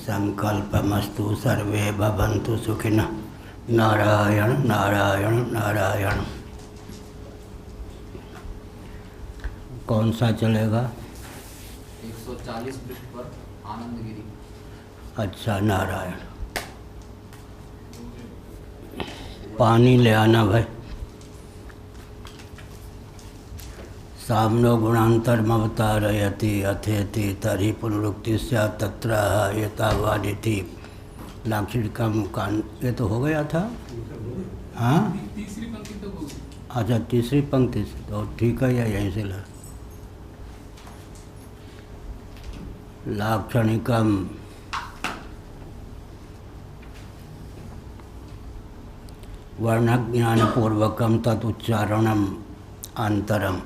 संकल्पमस्तु सर्वे भवन्तु सुखिनः। नारायण नारायण नारायण। कौन सा चलेगा? 140 पृष्ठ पर आनंदगिरी। अच्छा, नारायण। पानी ले आना भाई। सामनो गुणांतरमवतारयति अथेति तर्हि पुनरुक्ति स्यात् तत्र एतावानिति लाक्षणिकम कान। ये तो हो गया था। हाँ, तीसरी पंक्ति तो हो गई। अच्छा, तीसरी पंक्ति से तो ठीक है, या यहीं से ला। लाक्षणिकम वर्णज्ञानपूर्वकम तदुच्चारणम अंतरम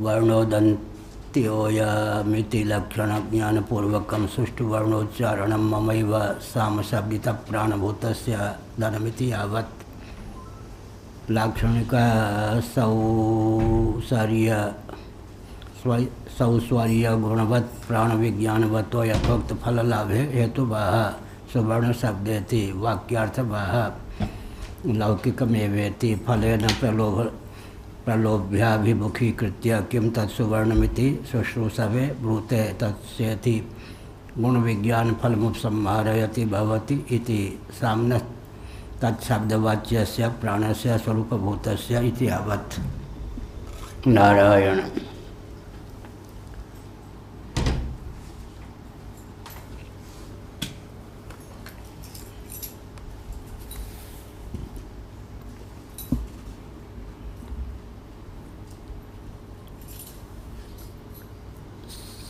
वर्णोदन्त्योयमिति लक्षणज्ञानपूर्वकं सुष्ठु वर्णोच्चारणं ममैव सामशब्दितः प्राणभूतस्य धनमिति यावत् लाक्षणिका सौस्वर्य गुणवत् प्राणविज्ञानवतो यथोक्त फललाभे हेतुवाह सुवर्ण शब्देति वाक्यार्थवाह लौकिकमेवेति फलेन प्रलोभ्याभिमुखीकृत्य किं तत्सुवर्णमिति शुश्रूषवे ब्रूते तत्सेति गुणविज्ञानफलमुपसंहारयति भवति इति साम्नः तत्शब्दवाच्यस्य प्राणस्य स्वरूपभूतस्य इति यावत्। नारायण।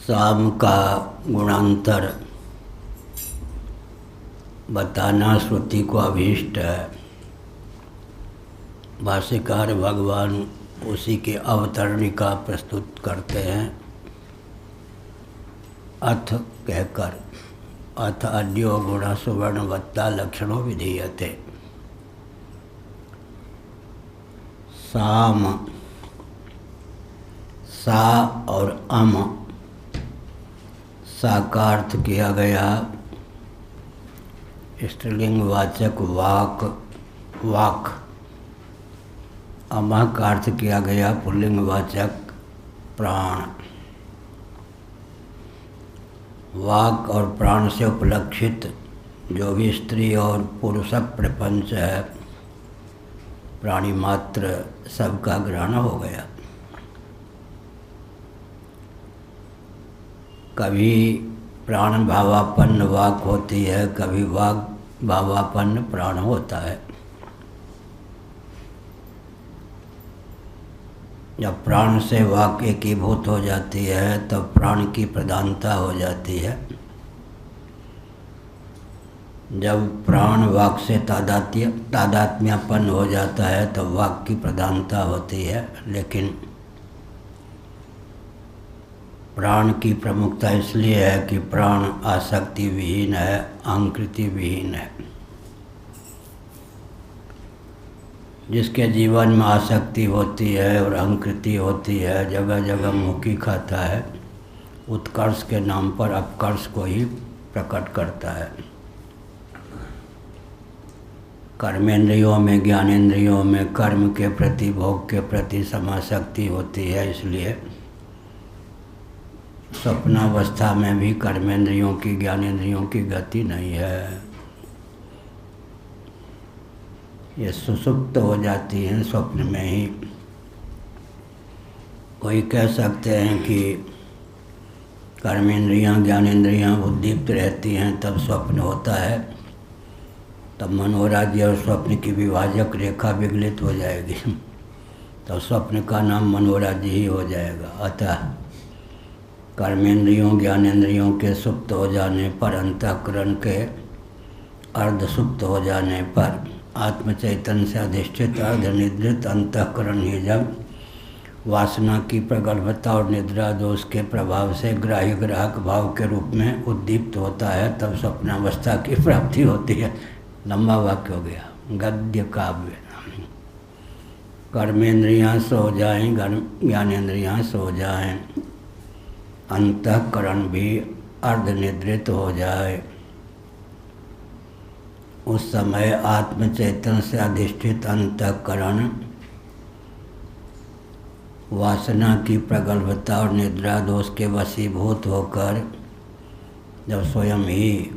साम का गुणांतर बताना श्रुति को अभीष्ट है। भाष्यकार भगवान उसी के अवतरणिका प्रस्तुत करते हैं अथ कहकर। अथ अद्यो गुण सुवर्णवत्ता लक्षणों विधीयते। साम, सा और अम, सा का अर्थ किया गया स्त्रीलिंग वाचक वाक वाक। अमा का अर्थ किया गया पुल्लिंग वाचक प्राण। वाक और प्राण से उपलक्षित जो भी स्त्री और पुरुष प्रपंच है, प्राणी मात्र सबका ग्रहण हो गया। कभी प्राण भावापन्न वाक होती है, कभी वाक भावापन्न प्राण होता है। जब प्राण से वाक एकीभूत हो जाती है तब प्राण की प्रधानता हो जाती है। जब प्राण वाक से तादात्म्यपन्न हो जाता है तब वाक की प्रधानता होती है। लेकिन प्राण की प्रमुखता इसलिए है कि प्राण आसक्ति विहीन है, अहंकृति विहीन है। जिसके जीवन में आसक्ति होती है और अहंकृति होती है, जगह जगह मुक्की खाता है, उत्कर्ष के नाम पर अपकर्ष को ही प्रकट करता है। कर्मेंद्रियों में, ज्ञानेंद्रियों में कर्म के प्रति, भोग के प्रति समासक्ति होती है। इसलिए स्वप्नावस्था में भी कर्मेंद्रियों की, ज्ञानेंद्रियों की गति नहीं है। ये सुसुप्त हो जाती हैं स्वप्न में ही। कोई कह सकते हैं कि कर्मेंद्रियां, ज्ञानेंद्रियां उद्दीप्त रहती हैं तब स्वप्न होता है, तब मनोराज्य और स्वप्न की विभाजक रेखा विगलित हो जाएगी, तब स्वप्न का नाम मनोराज्य ही हो जाएगा। अतः कर्मेंद्रियों, ज्ञानेंद्रियों के सुप्त हो जाने पर, अंतःकरण के अर्ध सुप्त हो जाने पर, आत्म चैतन्य से अधिष्ठित अर्धनिद्रित अंतःकरण ही जब वासना की प्रगल्भता और निद्रा दोष के प्रभाव से ग्राह्य ग्राहक भाव के रूप में उद्दीप्त होता है, तब स्वप्नावस्था की प्राप्ति होती है। लंबा वाक्य हो गया। गद्य काव्य। कर्मेंद्रियां सो जाएं, ज्ञानेंद्रियां सो जाएं, अंतःकरण भी अर्धनिद्रित हो जाए, उस समय आत्मचैतन्य से अधिष्ठित अंतःकरण वासना की प्रगल्भता और निद्रा दोष के वशीभूत होकर जब स्वयं ही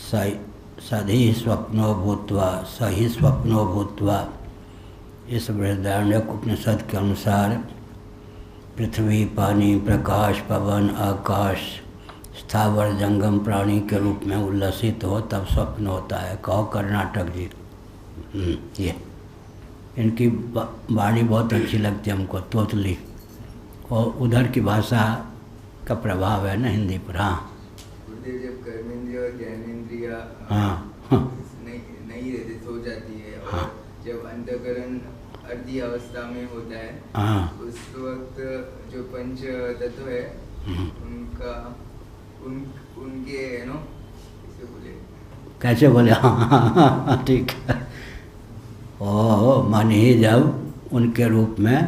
सही स्वप्नो भूत्वा इस बृहदारण्यक उपनिषद के अनुसार पृथ्वी, पानी, प्रकाश, पवन, आकाश, स्थावर जंगम प्राणी के रूप में उल्लसित हो तब स्वप्न होता है। कहो कर्नाटक जी। ये इनकी वाणी बहुत अच्छी लगती है हमको, तोतली, और उधर की भाषा का प्रभाव है ना हिंदी पर। हाँ, जब कर्मेंद्रिय और ज्ञानेंद्रिय नहीं रहते, सो जाती है, और जब अंतःकरण अर्धी अवस्था में होता है, उस वक्त जो पंच तत्व है उनका उनके कैसे बोले, हाँ ठीक है, ओ मन ही जब उनके रूप में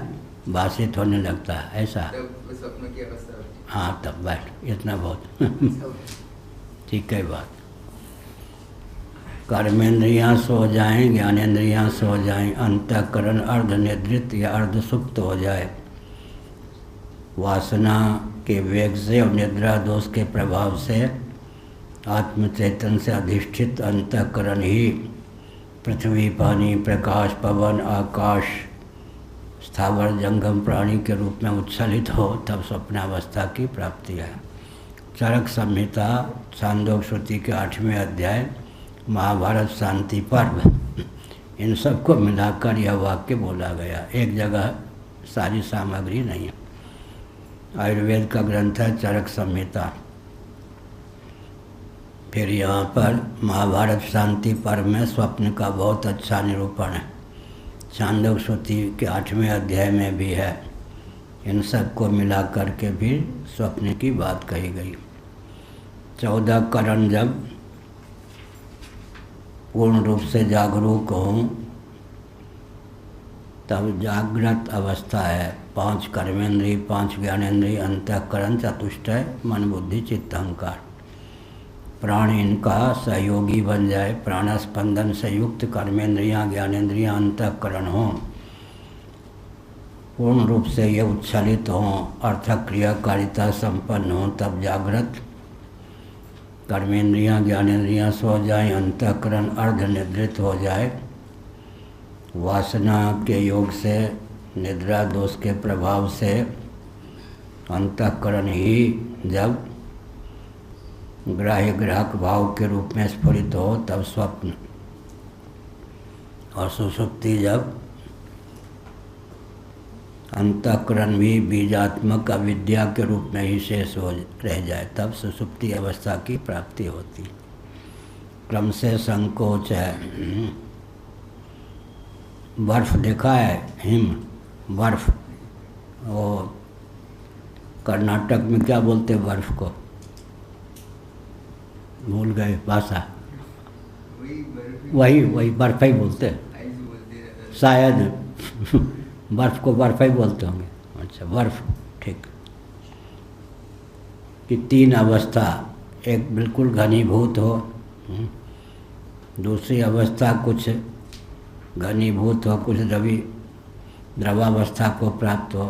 भाषित होने लगता है, ऐसा तब स्वप्न की अवस्था होती है। हाँ, तब बैठ, इतना बहुत ठीक है बात। कर्मेंद्रियाँ सो जाएं, ज्ञानेंद्रियाँ सो जाएं, अंतःकरण अर्धनिद्रित या अर्धसुप्त हो जाए, वासना के वेग से और निद्रा दोष के प्रभाव से आत्मचैतन्य से अधिष्ठित अंतःकरण ही पृथ्वी, पानी, प्रकाश, पवन, आकाश, स्थावर जंगम प्राणी के रूप में उच्छलित हो तब स्वप्नावस्था की प्राप्ति है। चरक संहिता छांदोग्य श्रुति के 8वें अध्याय महाभारत शांति पर्व, इन सबको मिलाकर यह वाक्य बोला गया, एक जगह सारी सामग्री नहीं है। आयुर्वेद का ग्रंथ है चरक संहिता। फिर यहाँ पर महाभारत शांति पर्व में स्वप्न का बहुत अच्छा निरूपण है, छांदोग्य श्रुति के 8वें अध्याय में भी है। इन सब को मिला करके भी स्वप्न की बात कही गई। 14 करण जब पूर्ण रूप से जागरूक हों तब जागृत अवस्था है। 5 कर्मेंद्रिय, 5 ज्ञानेंद्रिय, अंतःकरण, चतुष्टय, मन, बुद्धि, चित्त, अहंकार, प्राण इनका सहयोगी बन जाए। प्राणस्पंदन से युक्त कर्मेंद्रियाँ, ज्ञानेंद्रियाँ, अंतःकरण हों, पूर्ण रूप से ये उच्छलित हों, अर्थक क्रियाकारिता संपन्न हों, तब जागृत कर्मेंद्रियाँ, ज्ञानेंद्रियाँ सो जाएं, अंतःकरण अर्धनिद्रित हो जाए, वासना के योग से, निद्रा दोष के प्रभाव से अंतःकरण ही जब ग्राह्य ग्राहक भाव के रूप में स्फुरित हो तब स्वप्न, और सुषुप्ति जब अंतःकरण भी बीजात्मक अविद्या के रूप में ही शेष हो रह जाए तब सुषुप्ति अवस्था की प्राप्ति होती। क्रम से संकोच है। बर्फ देखा है, हिम बर्फ, वो कर्नाटक में क्या बोलते हैं बर्फ को, भूल गए भाषा, वही बर्फ ही बोलते हैं शायद। बर्फ को बर्फ ही बोलते होंगे। अच्छा, बर्फ, ठीक। कि 3 अवस्था, एक बिल्कुल घनीभूत हो, दूसरी अवस्था कुछ घनीभूत हो, कुछ द्रवावस्था को प्राप्त हो,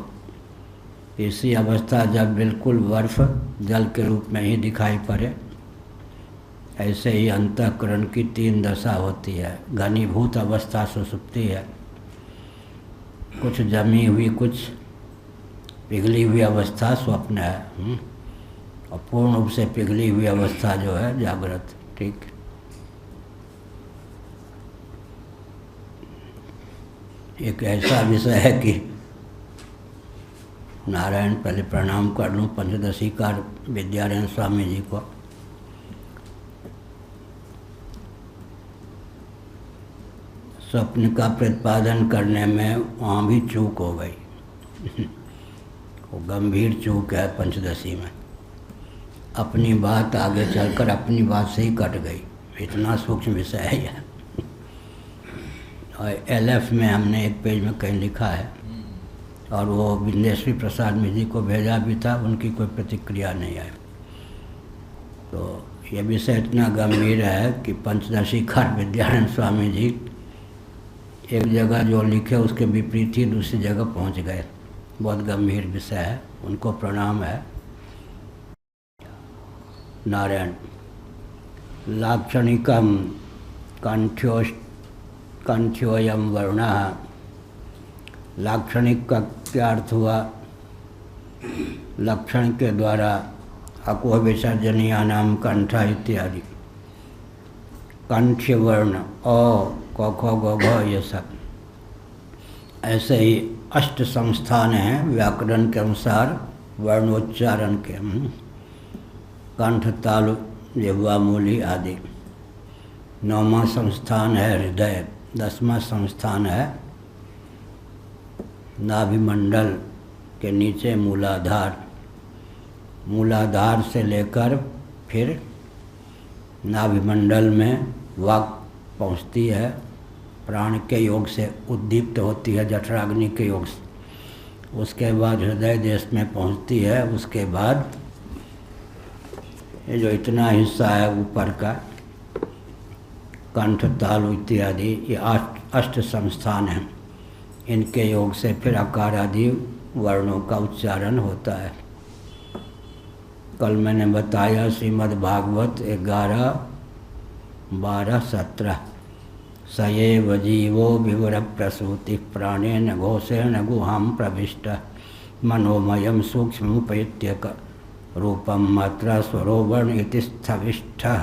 तीसरी अवस्था जब बिल्कुल बर्फ जल के रूप में ही दिखाई पड़े। ऐसे ही अंतःकरण की 3 दशा होती है। घनीभूत अवस्था सुषुप्ति है, कुछ जमी हुई, कुछ पिघली हुई अवस्था स्वप्न है, और पूर्ण रूप से पिघली हुई अवस्था जो है जागृत। ठीक। एक ऐसा विषय है कि नारायण, पहले प्रणाम कर लूँ पंचदशीकार विद्यारायण स्वामी जी को। स्वप्न का प्रतिपादन करने में वहाँ भी चूक हो गई। वो गंभीर चूक है पंचदशी में। अपनी बात आगे चलकर अपनी बात से ही कट गई, इतना सूक्ष्म विषय है यह। और LF में हमने एक पेज में कहीं लिखा है, और वो विंदेश्वरी प्रसाद जी को भेजा भी था, उनकी कोई प्रतिक्रिया नहीं आई। तो ये विषय इतना गंभीर है कि पंचदशीकार विद्यानंद स्वामी जी एक जगह जो लिखे उसके विपरीत ही दूसरी जगह पहुंच गए। बहुत गंभीर विषय है, उनको प्रणाम है। नारायण। लाक्षणिकम कंठ्योयम वर्णः। लाक्षणिक का क्या अर्थ हुआ? लक्षण के द्वारा अको विसर्जनीया नाम कंठ इत्यादि। कंठ्य वर्ण अ क ख ग घ ये सब। ऐसे ही अष्ट संस्थान हैं व्याकरण के अनुसार वर्णोच्चारण के। कंठ, तालु, जिह्वा, मूली आदि। 9वां संस्थान है हृदय। 10वां संस्थान है नाभिमंडल के नीचे मूलाधार। मूलाधार से लेकर फिर नाभिमंडल में वाक पहुँचती है, प्राण के योग से उद्दीप्त होती है, जठराग्नि के योग से। उसके बाद हृदय देश में पहुँचती है। उसके बाद ये जो इतना हिस्सा है ऊपर का कंठ, तालु इत्यादि, ये अष्ट संस्थान हैं। इनके योग से फिर आकार आदि वर्णों का उच्चारण होता है। कल मैंने बताया श्रीमद् भागवत 11, 12, 17। सयेव जीवो विवर प्रसूति प्राणेन घोषेण गुहां प्रविष्ट मनोमयं सूक्ष्मुपैत्य रूपं मात्रा स्वरोवर्ण इति स्थविष्ठः।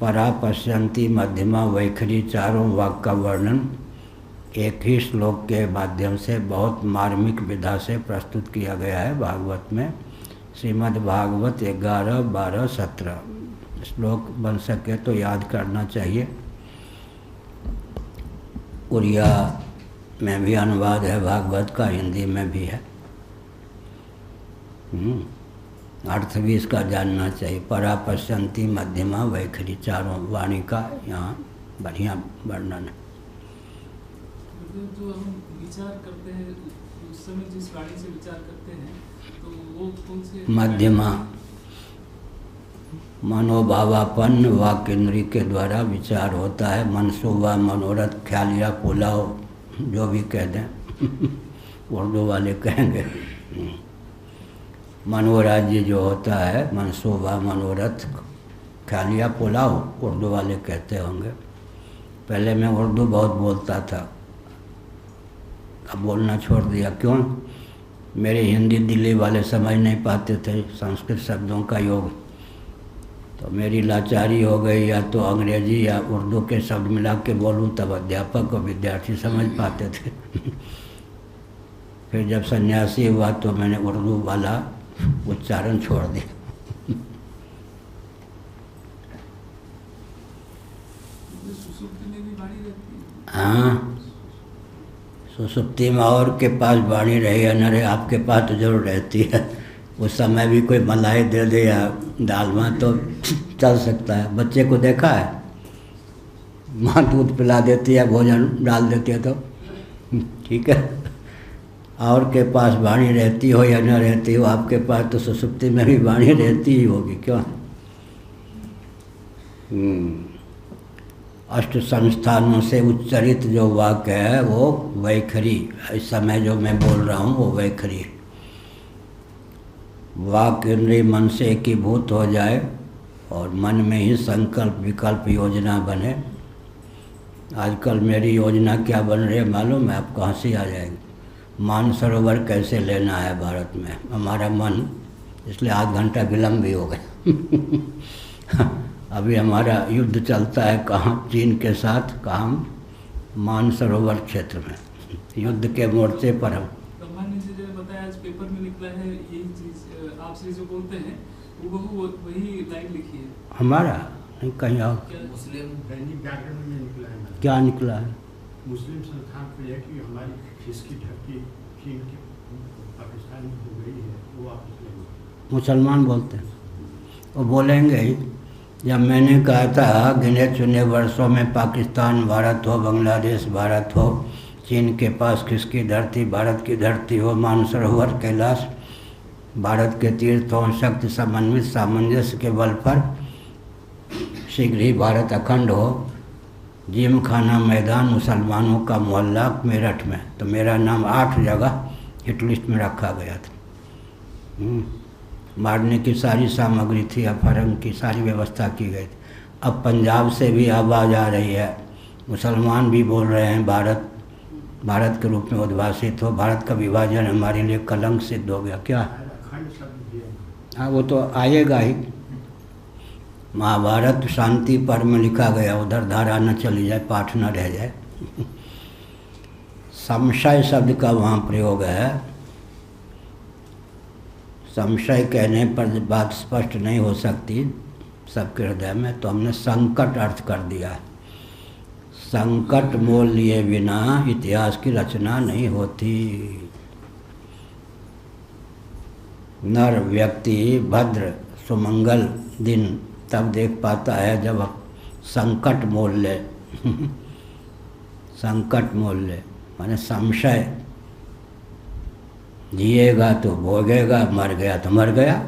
परा पश्यन्ति मध्यमा वैखरी चारों वाक्य का वर्णन एक ही श्लोक के माध्यम से बहुत मार्मिक विधा से प्रस्तुत किया गया है भागवत में। श्रीमद् भागवत 11, 12, 17 श्लोक बन सके तो याद करना चाहिए। उड़िया में भी अनुवाद है भागवत का, हिंदी में भी है। अर्थ भी इसका जानना चाहिए। परा पश्यन्ति मध्यमा वैखरी चारों वाणी का यहाँ बढ़िया वर्णन है। जो हम विचार करते हैं उस समय जिस वाणी से विचार करते हैं तो वो कौन से? मध्यमा। मनोभावापन्न वाक्य इंद्रिय के द्वारा विचार होता है। मनसूबा, मनोरथ, ख्यालिया, पुलाव जो भी कह दें उर्दू वाले कहेंगे। मनोराज्य जो होता है मनसूबा, मनोरथ, ख्यालिया, पुलाव उर्दू वाले कहते होंगे। पहले मैं उर्दू बहुत बोलता था, अब बोलना छोड़ दिया। क्यों? मेरे हिंदी दिल्ली वाले समझ नहीं पाते थे संस्कृत शब्दों का योग, तो मेरी लाचारी हो गई। या तो अंग्रेजी या उर्दू के शब्द मिला के बोलूं तब अध्यापक और विद्यार्थी समझ पाते थे। फिर जब सन्यासी हुआ तो मैंने उर्दू वाला उच्चारण छोड़ दिया। हाँ, सुसुप्ति में और के पास वाणी रही या न रहे, आपके पास तो जरूर रहती है। उस समय भी कोई मलाई दे दे या दालमा तो चल सकता है। बच्चे को देखा है, माँ दूध पिला देती है, भोजन डाल देती है तो ठीक है। और के पास वाणी रहती हो या न रहती हो, आपके पास तो सुसुप्ति में भी वाणी रहती ही होगी। क्यों? अष्ट संस्थानों से उच्चरित जो वाक्य है वो वैखरी। इस समय जो मैं बोल रहा हूँ वो वैखरी। वाक इंद्रिय मन से एकीभूत हो जाए और मन में ही संकल्प विकल्प योजना बने। आजकल मेरी योजना क्या बन रही है मालूम है? आपको हंसी आ जाएगी। मानसरोवर कैसे लेना है भारत में, हमारा मन, इसलिए आध घंटा विलम्ब भी हो गया। अभी हमारा युद्ध चलता है कहाँ? चीन के साथ। कहाँ? मानसरोवर क्षेत्र में युद्ध के मोर्चे पर हम। ब्रह्मानंद जी ने बताया आज पेपर में निकला है यही चीज आप से जो बोलते हैं वो वही लाइन लिखी है हमारा नहीं कहीं और। मुस्लिम दैनिक जागरण में निकला है। क्या निकला है? मुस्लिम संस्थान पर यह कि हमारी खिसकी धरती चीन की पाकिस्तान में हो गई है, वो वापस ले लो। मुसलमान बोलते हैं, वो बोलेंगे ही। जब मैंने कहा था गिने चुने वर्षों में पाकिस्तान भारत हो, बांग्लादेश भारत हो, चीन के पास किसकी धरती, भारत की धरती हो, मानसरोवर कैलाश, भारत के तीर्थों, शक्ति समन्वित सामंजस्य के बल पर शीघ्र ही भारत अखंड हो, जिम खाना मैदान मुसलमानों का मोहल्ला मेरठ में। तो मेरा नाम 8 जगह हिट लिस्ट में रखा गया था। मारने की सारी सामग्री थी, अपहरण की सारी व्यवस्था की गई थी। अब पंजाब से भी आवाज़ आ रही है, मुसलमान भी बोल रहे हैं भारत भारत के रूप में उद्भासित हो, भारत का विभाजन हमारे लिए कलंक सिद्ध हो गया। क्या? हाँ, वो तो आएगा ही। महाभारत शांति पर्व में लिखा गया, उधर धारा न चली जाए, पाठ न रह जाए। संशय शब्द का वहाँ प्रयोग है। संशय कहने पर बात स्पष्ट नहीं हो सकती सबके हृदय में, तो हमने संकट अर्थ कर दिया है। संकट मोल लिए बिना इतिहास की रचना नहीं होती। नर व्यक्ति भद्र सुमंगल दिन तब देख पाता है जब संकट मोल ले। संकट मोल ले माने संशय, जिएगा तो भोगेगा, मर गया तो मर गया।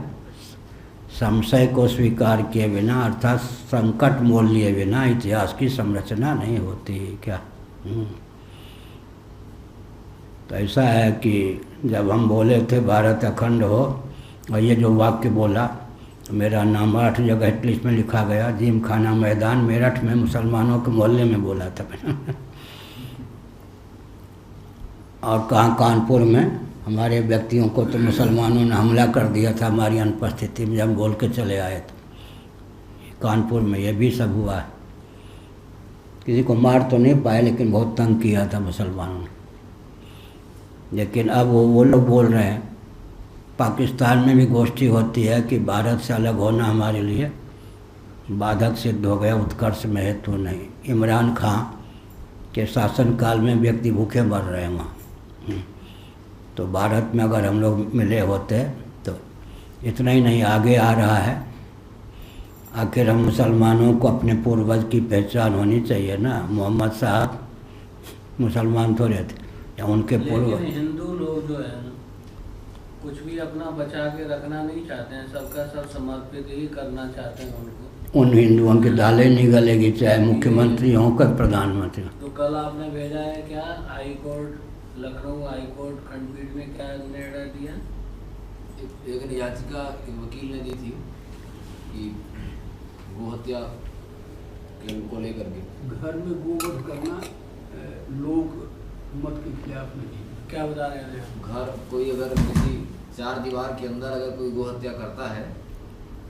संशय को स्वीकार किए बिना अर्थात संकट मोल लिए बिना इतिहास की संरचना नहीं होती। क्या? तो ऐसा है कि जब हम बोले थे भारत अखंड हो, और ये जो वाक्य बोला, मेरा नाम 8 जगह हिट लिस्ट में लिखा गया, जिम खाना मैदान मेरठ में मुसलमानों के मोहल्ले में बोला था मैंने। और कहाँ? कानपुर में हमारे व्यक्तियों को तो मुसलमानों ने हमला कर दिया था हमारी अनुपस्थिति में, जब बोल के चले आए थे। कानपुर में ये भी सब हुआ है। किसी को मार तो नहीं पाए, लेकिन बहुत तंग किया था मुसलमानों ने। लेकिन अब वो लोग बोल रहे हैं, पाकिस्तान में भी गोष्ठी होती है कि भारत से अलग होना हमारे लिए बाधक सिद्ध हो गया, उत्कर्ष में हेतु नहीं। इमरान खां के शासनकाल में व्यक्ति भूखे मर रहे हैं वहाँ। तो भारत में अगर हम लोग मिले होते तो इतना ही नहीं, आगे आ रहा है। आखिर हम मुसलमानों को अपने पूर्वज की पहचान होनी चाहिए ना। मोहम्मद साहब मुसलमान थोड़े थे, या उनके पूर्वज। हिंदू लोग जो है कुछ भी अपना बचा के रखना नहीं चाहते हैं, सबका सब समर्पित ही करना चाहते हैं उनको। उन हिंदुओं की दालें नहीं गलेगी, चाहे मुख्यमंत्री हों का प्रधानमंत्री। तो कल आपने भेजा है क्या high court, Lucknow high court खंडपीठ में क्या निर्णय दिया? एक याचिका वकील ने दी थी कि गोहत्या को लेकर के घर में गोवध करना लोग मत के खिलाफ नहीं। क्या बता रहे हैं? घर कोई अगर किसी 4 दीवार के अंदर अगर कोई गोहत्या करता है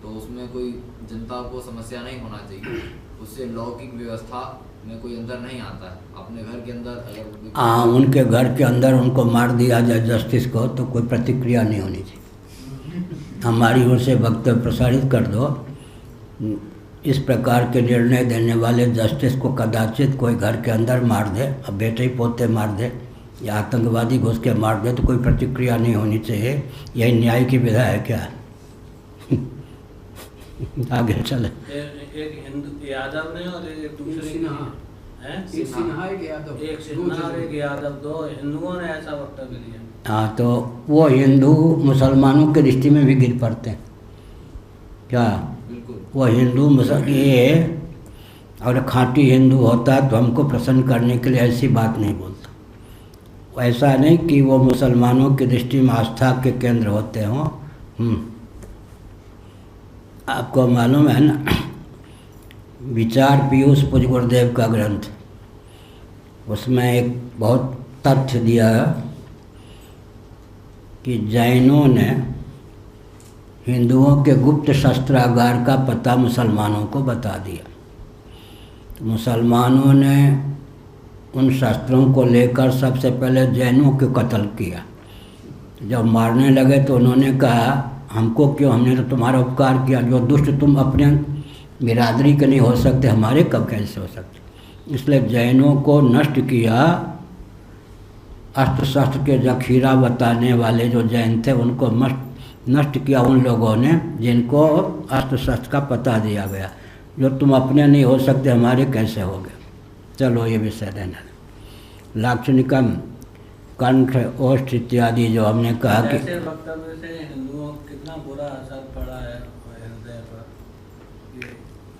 तो उसमें कोई जनता को समस्या नहीं होना चाहिए, उससे लौकिक व्यवस्था में कोई अंदर नहीं आता है। अपने घर के अंदर अगर हाँ, उनके घर के अंदर उनको मार दिया जाए जस्टिस को, तो कोई प्रतिक्रिया नहीं होनी चाहिए। हमारी ओर से वक्तव्य प्रसारित कर दो। इस प्रकार के निर्णय देने वाले जस्टिस को कदाचित कोई घर के अंदर मार दे, अब बेटे ही पोते मार दे, या आतंकवादी घुस के मार दे, तो कोई प्रतिक्रिया नहीं होनी चाहिए। यही न्याय की विधा है क्या? आगे चले। एक हिंदू यादव ने और एक दूसरे सिन्हा, एक सिन्हा एक यादव, एक सिन्हा और एक यादव, 2 हिंदुओं ने ऐसा वक्तव्य दिया। हाँ, तो वो हिंदू मुसलमानों के रिश्ते में भी गिर पड़ते हैं। क्या? वो हिंदू ये और खाँटी हिंदू होता तो हमको प्रसन्न करने के लिए ऐसी बात नहीं बोलता। ऐसा नहीं कि वो मुसलमानों की दृष्टि में आस्था के केंद्र होते हों। आपको मालूम है ना, विचार पीयूष पूज्य गुरुदेव का ग्रंथ, उसमें एक बहुत तथ्य दिया है कि जैनों ने हिंदुओं के गुप्त शस्त्रागार का पता मुसलमानों को बता दिया। तो मुसलमानों ने उन शस्त्रों को लेकर सबसे पहले जैनों को कत्ल किया। जब मारने लगे तो उन्होंने कहा, हमको क्यों, हमने तो तुम्हारा उपकार किया, जो दुष्ट तुम अपने बिरादरी के नहीं हो सकते, हमारे कब कैसे हो सकते। इसलिए जैनों को नष्ट किया। अस्त्र शस्त्र के जखीरा बताने वाले जो जैन थे उनको नष्ट किया उन लोगों ने जिनको अस्त्र शस्त्र का पता दिया गया। जो तुम अपने नहीं हो सकते, हमारे कैसे हो गए। चलो ये विषय देना। लाक्षणिकम कंठ ओष्ठ इत्यादि जो हमने कहा कि ऐसे वक्तव्य से हिंदुओं को कितना बुरा असर पड़ा है हृदय पर।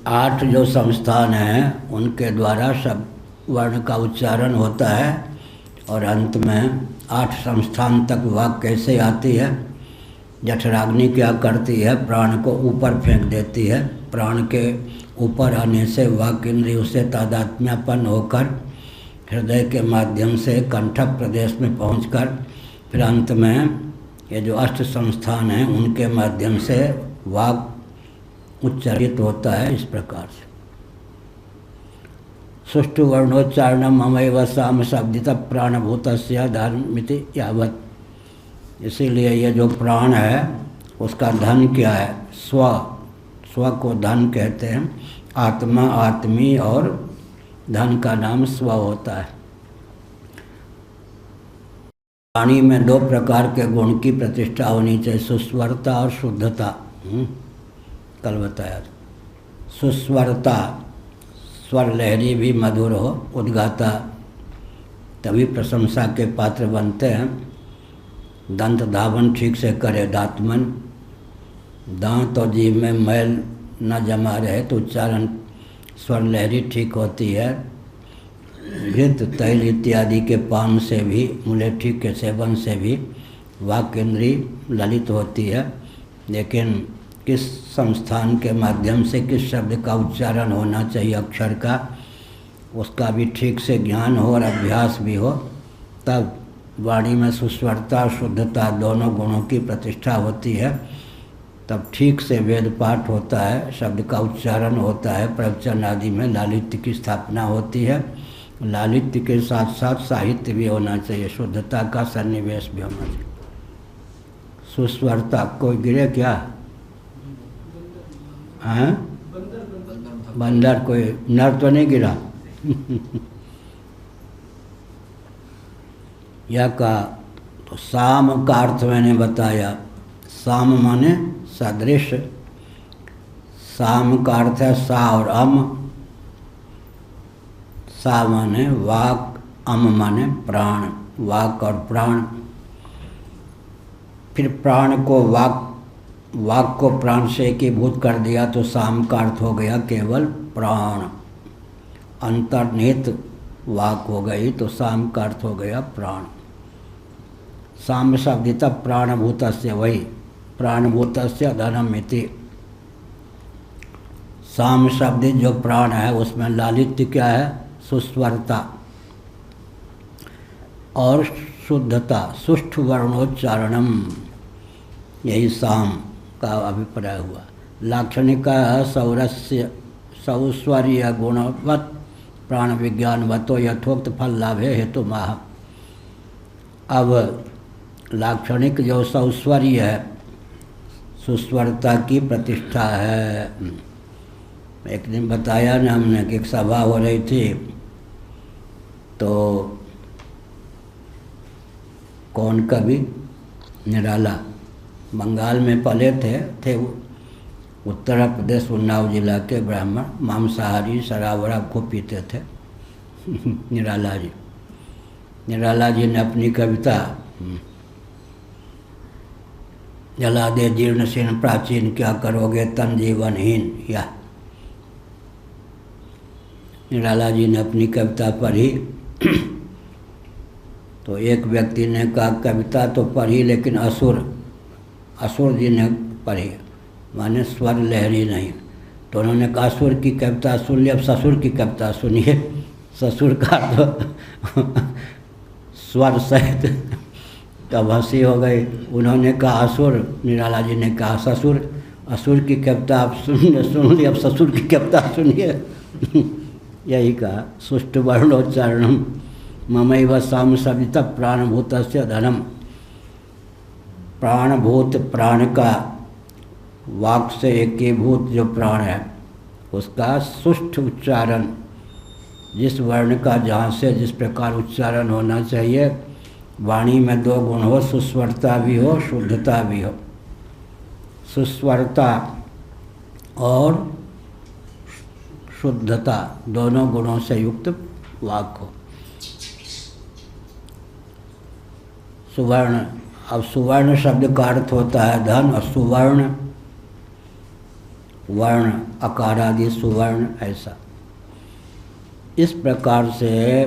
8 जो संस्थान हैं उनके द्वारा सब वर्ण का उच्चारण होता है और अंत में 8 संस्थान तक वाक कैसे आती है। जठराग्नि क्या करती है, प्राण को ऊपर फेंक देती है। प्राण के ऊपर आने से वाक इंद्रिय उससे तादात्म्यपन्न होकर हृदय के माध्यम से कंठक प्रदेश में पहुंचकर फिर अंत में ये जो 8 संस्थान हैं उनके माध्यम से वाक उच्चारित होता है। इस प्रकार से सुष्ठु वर्णोच्चारणम ममैव साम शब्दित प्राणभूतस्य धर्मिति यावत्। इसीलिए ये जो प्राण है उसका धन क्या है, स्व। स्व को धन कहते हैं। आत्मा आत्मी और धन का नाम स्व होता है। वाणी में 2 प्रकार के गुण की प्रतिष्ठा होनी चाहिए, सुस्वरता और शुद्धता। कल बताया सुस्वरता, स्वर लहरी भी मधुर हो, उद्गाता तभी प्रशंसा के पात्र बनते हैं। दंत धावन ठीक से करे दांतमन, दांत और जीभ में मैल न जमा रहे तो उच्चारण स्वर लहरी ठीक होती है। घृत तैल इत्यादि के पान से भी, मुलेठी के सेवन से भी वाक इंद्री ललित होती है। लेकिन किस संस्थान के माध्यम से किस शब्द का उच्चारण होना चाहिए, अक्षर का, उसका भी ठीक से ज्ञान हो और अभ्यास भी हो, तब वाणी में सुस्वरता शुद्धता दोनों गुणों की प्रतिष्ठा होती है। तब ठीक से वेद पाठ होता है, शब्द का उच्चारण होता है, प्रवचन आदि में लालित्य की स्थापना होती है। लालित्य के साथ साथ साहित्य भी होना चाहिए, शुद्धता का सन्निवेश भी होना चाहिए। सुस्वरता कोई गिरे क्या? हाँ, बंदर कोई नर तो नहीं गिरा। यह कहा तो साम का अर्थ मैंने बताया। साम माने सदृश, साम का अर्थ है सा और अम। सा माने वाक, अम माने प्राण, वाक और प्राण। फिर प्राण को वाक को प्राण से एकीभूत कर दिया तो साम का अर्थ हो गया केवल प्राण। अंतर्निहित वाक हो गई तो साम का अर्थ हो गया प्राण। साम शब्दित प्राणभूतस्य, वही प्राणभूतस्य धनम इति। साम शब्द जो प्राण है उसमें लालित्य क्या है, सुस्वरता और शुद्धता, सुष्ठु वर्णोच्चारणम, यही साम का अभिप्राय हुआ। लाक्षणिक सौरस्य सौस्वर्य गुणवत् प्राण विज्ञानवतो यथोक्त फल लाभे हेतु माह। अब लाक्षणिक जो सौस्वर्य है, सुस्वरता की प्रतिष्ठा है। एक दिन बताया ना हमने कि एक सभा हो रही थी तो कौन कवि, निराला, बंगाल में पले थे उत्तर प्रदेश उन्नाव जिला के ब्राह्मण, मांसाहारी, शराब वराब खूब पीते थे। निराला जी ने अपनी कविता जला दे जीर्ण शीर्ण प्राचीन क्या करोगे तन जीवनहीन, या निराला जी ने अपनी कविता पढ़ी तो एक व्यक्ति ने कहा कविता तो पढ़ी लेकिन असुर जी ने पढ़ी, माने स्वर लहरी नहीं। तो उन्होंने कहा असुर की कविता सुन ली, अब ससुर की कविता सुनिए। ससुर का तो स्वर सहित, तब हंसी हो गई। उन्होंने कहा असुर, निराला जी ने कहा ससुर, असुर की कविता आप सुन ली, अब ससुर की कविता सुनिए। यही कहा सुष्ठु वर्णोच्चारणम ममैव साम सवित प्राणभूतस्य धनम। प्राणभूत, प्राण का वाक से एकीभूत जो प्राण है उसका सुष्ठ उच्चारण, जिस वर्ण का जहाँ से जिस प्रकार उच्चारण होना चाहिए। वाणी में 2 गुण हो, सुस्वरता भी हो, शुद्धता भी हो। सुस्वरता और शुद्धता दोनों गुणों से युक्त वाक हो। सुवर्ण। अब सुवर्ण शब्द का अर्थ होता है धन, और सुवर्ण वर्ण अकार आदि सुवर्ण, ऐसा। इस प्रकार से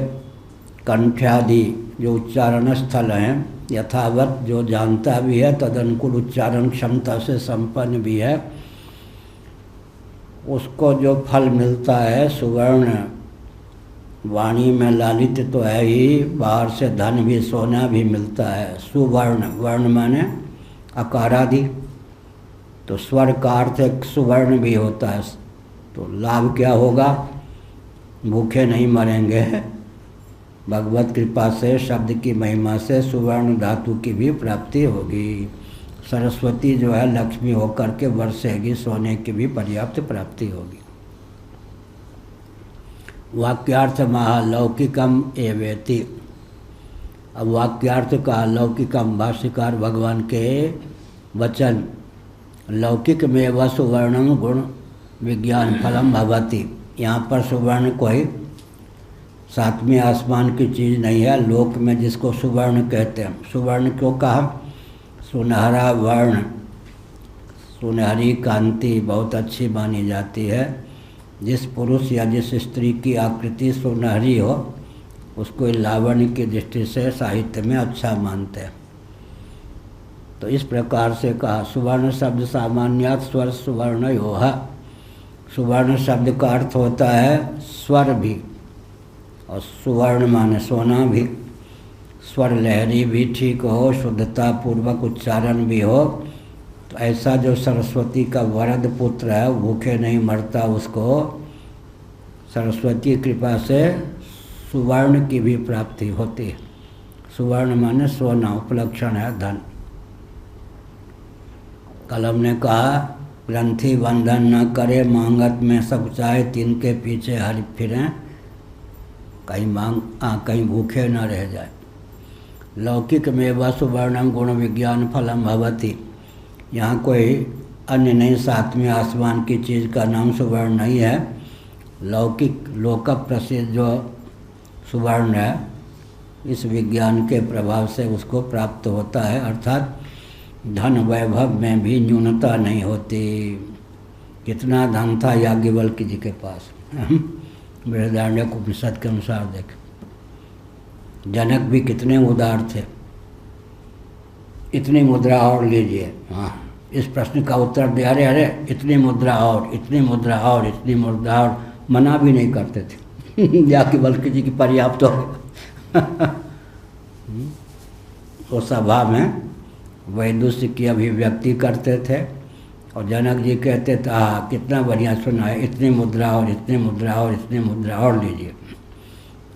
कंठादि जो उच्चारण स्थल हैं, यथावत जो जानता भी है, तदनुकूल उच्चारण क्षमता से संपन्न भी है, उसको जो फल मिलता है सुवर्ण, वाणी में लालित्य तो है ही, बाहर से धन भी सोना भी मिलता है। सुवर्ण, वर्ण माने अकारादि, तो स्वर का अर्थ एक सुवर्ण भी होता है। तो लाभ क्या होगा? भूखे नहीं मरेंगे। भगवत कृपा से, शब्द की महिमा से सुवर्ण धातु की भी प्राप्ति होगी। सरस्वती जो है लक्ष्मी होकर के बरसेगी, सोने की भी पर्याप्त प्राप्ति होगी। वाक्यार्थ महालौकिकम एवेति। अब वाक्यार्थ का लौकिकम, भाष्यकार भगवान के वचन, लौकिक में व सुवर्णम गुण विज्ञान फलम भवति। यहाँ पर सुवर्ण कोई सातवें आसमान की चीज़ नहीं है। लोक में जिसको सुवर्ण कहते हैं, सुवर्ण क्यों कहा? सुनहरा वर्ण, सुनहरी कांति बहुत अच्छी मानी जाती है। जिस पुरुष या जिस स्त्री की आकृति सुनहरी हो, उसको लावण्य की दृष्टि से साहित्य में अच्छा मानते हैं। तो इस प्रकार से कहा, सुवर्ण शब्द सामान्यात स्वर सुवर्ण योहा। सुवर्ण शब्द का अर्थ होता है स्वर भी, और सुवर्ण माने सोना भी। स्वर लहरी भी ठीक हो, शुद्धता पूर्वक उच्चारण भी हो, तो ऐसा जो सरस्वती का वरद पुत्र है, भूखे नहीं मरता, उसको सरस्वती कृपा से सुवर्ण की भी प्राप्ति होती है। सुवर्ण माने सोना, उपलक्षण है धन। कल हमने कहा, ग्रंथि बंधन न करे, मांगत में सब चाहे, तिनके पीछे हर फिरें, कहीं भूखे न रह जाए। लौकिक में व सुवर्णम गुण विज्ञान फलम भवति। यहाँ कोई अन्य नहीं, सातवें आसमान की चीज़ का नाम सुवर्ण नहीं है। लौकिक लोक प्रसिद्ध जो सुवर्ण है, इस विज्ञान के प्रभाव से उसको प्राप्त होता है, अर्थात धन वैभव में भी न्यूनता नहीं होती। कितना धन था याज्ञवल्क्य जी के पास, बृहदारण्यक उपनिषद के अनुसार देख। जनक भी कितने उदार थे। इतनी मुद्रा और लीजिए, हाँ, इस प्रश्न का उत्तर दे, अरे अरे इतनी मुद्रा और, इतनी मुद्रा और, इतनी मुद्रा और, मना भी नहीं करते थे। याज्ञवल्क्य जी की पर्याप्त हो गया। वो सभा में वैदुष्य की अभिव्यक्ति करते थे, और जनक जी कहते थे, हाँ कितना बढ़िया सुना है, इतनी मुद्रा और, इतनी मुद्रा और, इतनी मुद्रा और लीजिए।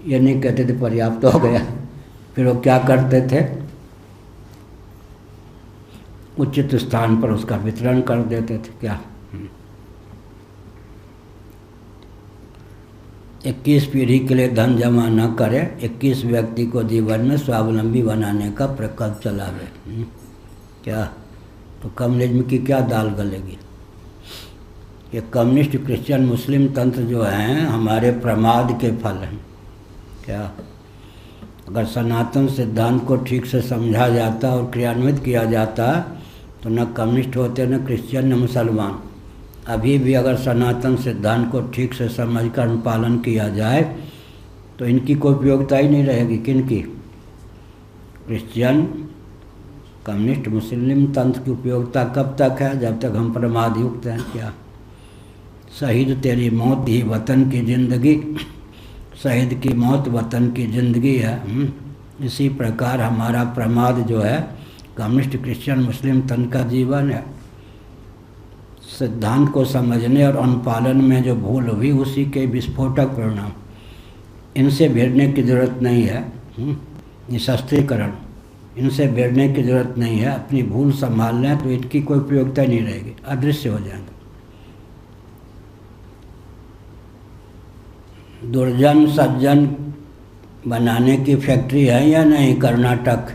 ये नहीं कहते थे पर्याप्त हो गया। फिर वो क्या करते थे? उचित स्थान पर उसका वितरण कर देते थे। क्या 21 पीढ़ी के लिए धन जमा न करे, 21 व्यक्ति को जीवन में स्वावलंबी बनाने का प्रकल्प चलावे। क्या तो कम्युनिज्म की क्या दाल गलेगी? ये कम्युनिस्ट क्रिश्चियन मुस्लिम तंत्र जो हैं, हमारे प्रमाद के फल हैं। क्या अगर सनातन सिद्धांत को ठीक से समझा जाता और क्रियान्वित किया जाता, तो न कम्युनिस्ट होते, न क्रिश्चियन, न मुसलमान। अभी भी अगर सनातन सिद्धांत को ठीक से समझकर पालन किया जाए, तो इनकी कोई उपयोगिता ही नहीं रहेगी। किनकी? क्रिश्चियन, कम्युनिस्ट, मुस्लिम तंत्र की उपयोगिता कब तक है? जब तक हम प्रमाद युक्त हैं। क्या शहीद तेरी मौत ही वतन की जिंदगी, शहीद की मौत वतन की जिंदगी है। इसी प्रकार हमारा प्रमाद जो है, कम्युनिस्ट, क्रिश्चियन, मुस्लिम तंत्र का जीवन है। सिद्धांत को समझने और अनुपालन में जो भूल हुई, उसी के विस्फोटक परिणाम। इनसे भिड़ने की जरूरत नहीं है। निशस्त्रीकरण, इनसे भिड़ने की जरूरत नहीं है। अपनी भूल संभाल लें तो इनकी कोई उपयोगिता नहीं रहेगी, अदृश्य हो जाएंगे। दुर्जन सज्जन बनाने की फैक्ट्री है या नहीं कर्नाटक?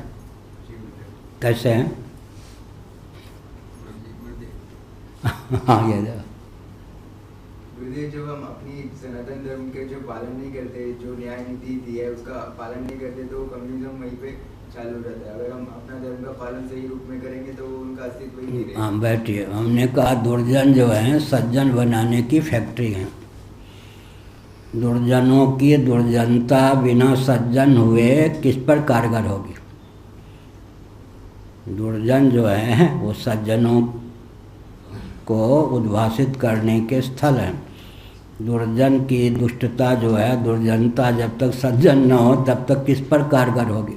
कैसे हैं? हाँ, ये गुरुदेव, जब हम अपनी सनातन धर्म के जो पालन नहीं करते, जो न्याय नीति दी है उसका पालन नहीं करते, तो कम्युनिज्म वहीं पे चालू रहता है। अगर हम अपना धर्म का पालन सही रूप में करेंगे तो उनका अस्तित्व ही नहीं रहेगा। हाँ बैठिए, हमने कहा दुर्जन जो है सज्जन बनाने की फैक्ट्री है। दुर्जनों की दुर्जनता बिना सज्जन हुए किस पर कारगर होगी। दुर्जन जो है वो सज्जनों को उद्भासित करने के स्थल हैं। दुर्जन की दुष्टता जो है, दुर्जनता जब तक सज्जन न हो तब तक किस पर कारगर होगी।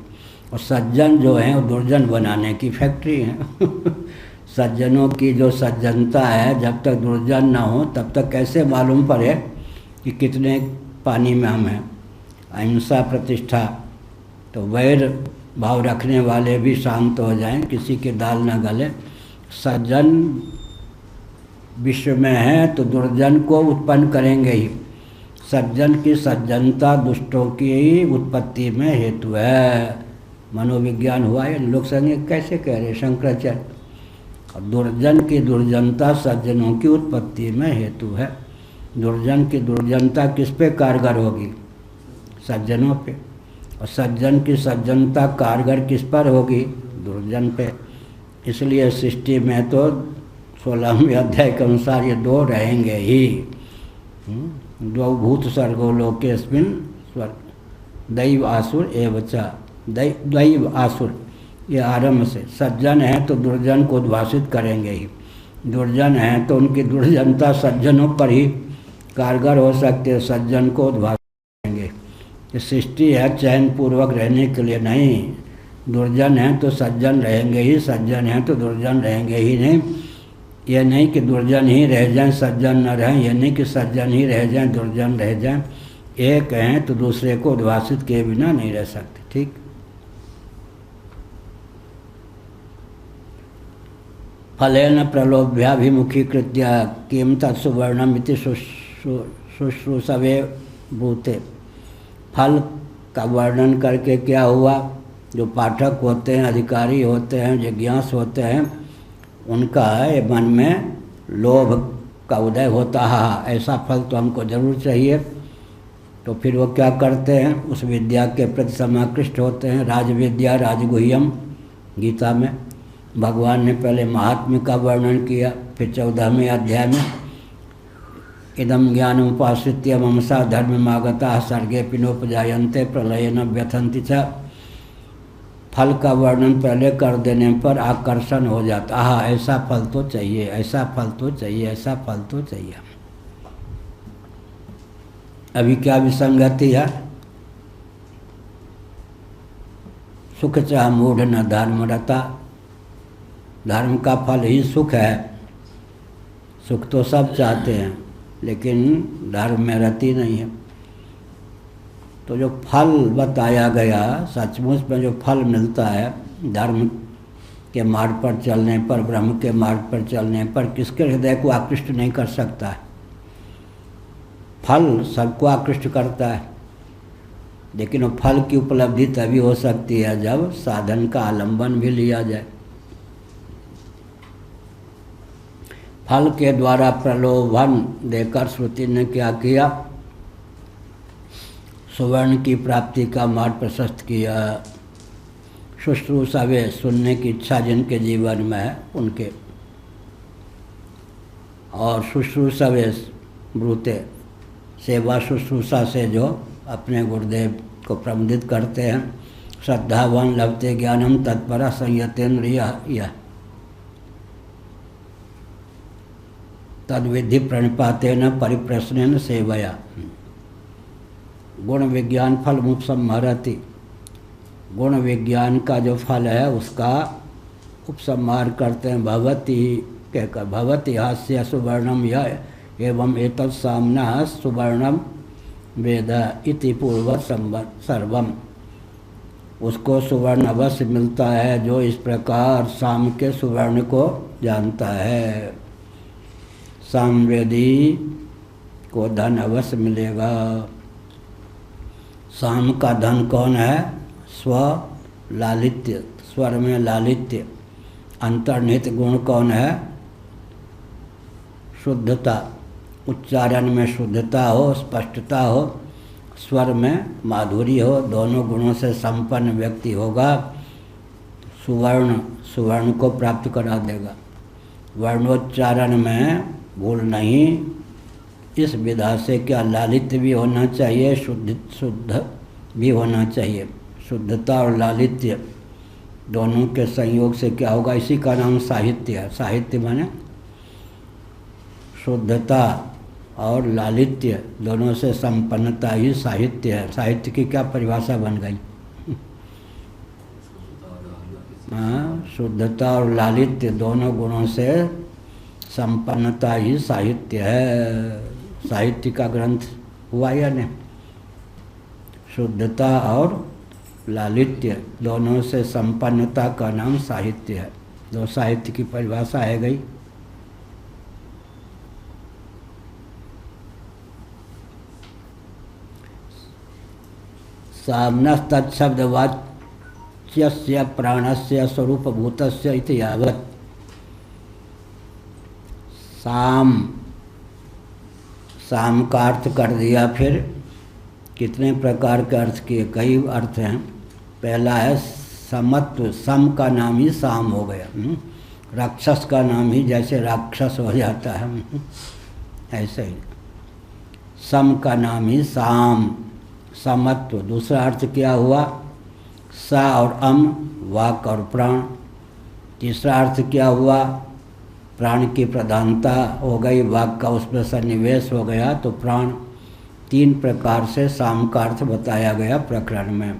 और सज्जन जो है वो दुर्जन बनाने की फैक्ट्री है। सज्जनों की जो सज्जनता है जब तक दुर्जन न हो तब तक कैसे मालूम पड़े कि कितने पानी में हम हैं। अहिंसा प्रतिष्ठा, तो वैर भाव रखने वाले भी शांत हो जाएं, किसी के दाल न गले। सज्जन विश्व में है तो दुर्जन को उत्पन्न करेंगे ही। सज्जन की सज्जनता दुष्टों की उत्पत्ति में हेतु है। मनोविज्ञान हुआ है, लोग संगे कैसे कह रहे शंकराचार्य। और दुर्जन की दुर्जनता सज्जनों की उत्पत्ति में हेतु है। दुर्जन की दुर्जनता किस पे कारगर होगी? सज्जनों पे। और सज्जन की सज्जनता कारगर किस पर होगी? दुर्जन पे। इसलिए सृष्टि में तो 16वें अध्याय के अनुसार ये दो रहेंगे ही। द्वौ भूत सर्गो लोकेस्मिन् स्वर्ग दैव आसुर एवच। दैव आसुर ये आरंभ से। सज्जन है तो दुर्जन को उद्भासित करेंगे ही। दुर्जन है तो उनकी दुर्जनता सज्जनों पर ही कारगर हो सकती है, सज्जन को उद्भासित करेंगे। ये सृष्टि है चयन पूर्वक रहने के लिए नहीं। दुर्जन है तो सज्जन रहेंगे ही, सज्जन है तो दुर्जन रहेंगे ही नहीं। यह नहीं कि दुर्जन ही रह जाएं सज्जन न रहें, यह नहीं कि सज्जन ही रह जाएं दुर्जन रह जाएं। एक हैं तो दूसरे को उद्भासित किए बिना नहीं रह सकते। ठीक। फलेन प्रलोभ्याभिमुखीकृत्य किं तत्सुवर्णमिति शुश्रूषवे भूते। फल का वर्णन करके क्या हुआ? जो पाठक होते हैं, अधिकारी होते हैं, जिज्ञास होते हैं, उनका मन में लोभ का उदय होता है, ऐसा फल तो हमको जरूर चाहिए। तो फिर वो क्या करते हैं? उस विद्या के प्रति समाकृष्ट होते हैं। राजविद्या राजगुह्यम गीता में भगवान ने पहले महात्म्य का वर्णन किया, फिर 14वें अध्याय में इदम ज्ञान उपाश्रित्य ममसा धर्ममागता सर्गे पिनोपजायन्ते प्रलयन व्यथन्ति च। फल का वर्णन पहले कर देने पर आकर्षण हो जाता, हाँ ऐसा फल तो चाहिए, ऐसा फल तो चाहिए, ऐसा फल तो चाहिए। अभी क्या विसंगति है? सुख चाह मूढ़ न धर्मरता। धर्म का फल ही सुख है। सुख तो सब चाहते हैं लेकिन धर्म में रति नहीं है। तो जो फल बताया गया, सचमुच में जो फल मिलता है धर्म के मार्ग पर चलने पर, ब्रह्म के मार्ग पर चलने पर, किसके हृदय को आकृष्ट नहीं कर सकता है? फल सबको आकृष्ट करता है, लेकिन वो फल की उपलब्धि तभी हो सकती है जब साधन का आलंबन भी लिया जाए। फल के द्वारा प्रलोभन देकर श्रुति ने क्या किया? सुवर्ण की प्राप्ति का मार्ग प्रशस्त किया। शुश्रूषावे, सुनने की इच्छा जिनके जीवन में है उनके, और शुश्रूषावे ब्रूते, सेवा शुश्रूषा से जो अपने गुरुदेव को प्रबंधित करते हैं। श्रद्धावान लभते ज्ञानम तत्परा संयतेन्द्रिय यह तद्विधि प्रणिपातेन परिप्रश्नेन सेवया। गुण विज्ञान फल उपसंहरति। गुण विज्ञान का जो फल है उसका उपसंहार करते हैं भवती कहकर। भवती हास्य सुवर्णम यह एवं एतत् सामना सुवर्णम वेद इति पूर्वत सर्वम। उसको सुवर्ण अवश्य मिलता है जो इस प्रकार साम के सुवर्ण को जानता है। सामवेदी को धन अवश्य मिलेगा। साम का धन कौन है? स्व लालित्य, स्वर में लालित्य। अंतर्निहित गुण कौन है? शुद्धता, उच्चारण में शुद्धता हो, स्पष्टता हो, स्वर में माधुरी हो, दोनों गुणों से संपन्न व्यक्ति होगा सुवर्ण को प्राप्त करा देगा। वर्णोच्चारण में भूल नहीं, इस विधा से क्या लालित्य भी होना चाहिए, शुद्ध भी होना चाहिए। शुद्धता और लालित्य दोनों के संयोग से क्या होगा, इसी का नाम साहित्य है। साहित्य माने शुद्धता और लालित्य दोनों से संपन्नता ही साहित्य है। साहित्य की क्या परिभाषा बन गई? हाँ, शुद्धता और लालित्य दोनों गुणों से संपन्नता ही साहित्य है। साहित्य का ग्रंथ हुआ या नहीं? शुद्धता और लालित्य दोनों से संपन्नता का नाम साहित्य है। दो साहित्य की परिभाषा है गई। सामनस तत्शब्दवाच्यस्य प्राणस्य स्वरूपभूतस्य इति यावत्। साम का अर्थ कर दिया। फिर कितने प्रकार के अर्थ किए? कई अर्थ हैं। पहला है समत्व, सम का नाम ही साम हो गया। राक्षस का नाम ही जैसे राक्षस हो जाता है, ऐसे ही सम का नाम ही साम, समत्व। दूसरा अर्थ क्या हुआ? सा और अम, वाक और प्राण। तीसरा अर्थ क्या हुआ? प्राण की प्रधानता हो गई, वाक का उसमें सन्निवेश हो गया, तो प्राण। तीन प्रकार से साम का अर्थ बताया गया प्रकरण में।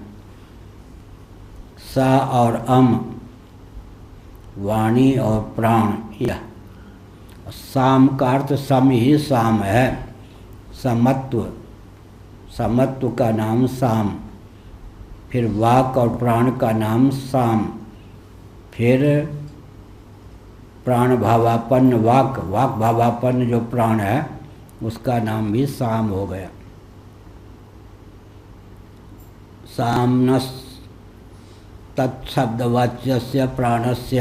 सा और अम, वाणी और प्राण। यह साम का अर्थ सम ही साम है। समत्व, समत्व का नाम साम। फिर वाक और प्राण का नाम साम। फिर प्राण भावापन्न वाक, वाक भावापन्न जो प्राण है उसका नाम भी साम हो गया। सामनस तत्शब्दवाच्यस्य प्राणस्य,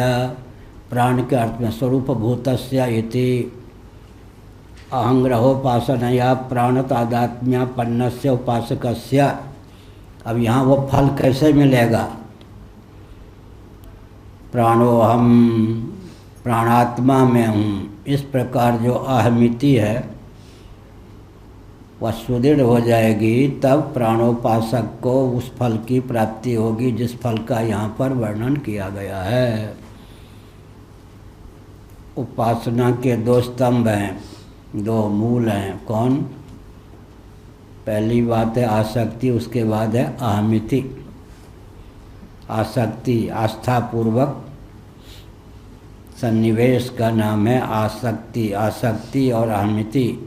प्राण के अर्थ में स्वरूपभूतस्य इति अहंग्रहोपासनया प्राणतादात्म्यापन्नस्य उपासकस्य। अब यहाँ वो फल कैसे मिलेगा? प्राणोहम, प्राणात्मा में हूँ, इस प्रकार जो अहमिति है वह सुदृढ़ हो जाएगी, तब प्राणोपासक को उस फल की प्राप्ति होगी जिस फल का यहाँ पर वर्णन किया गया है। उपासना के दो स्तंभ हैं, दो मूल हैं। कौन? पहली बात है आसक्ति, उसके बाद है अहमिति। आसक्ति आस्था पूर्वक सन्निवेश का नाम है आसक्ति। आसक्ति और अहमिति,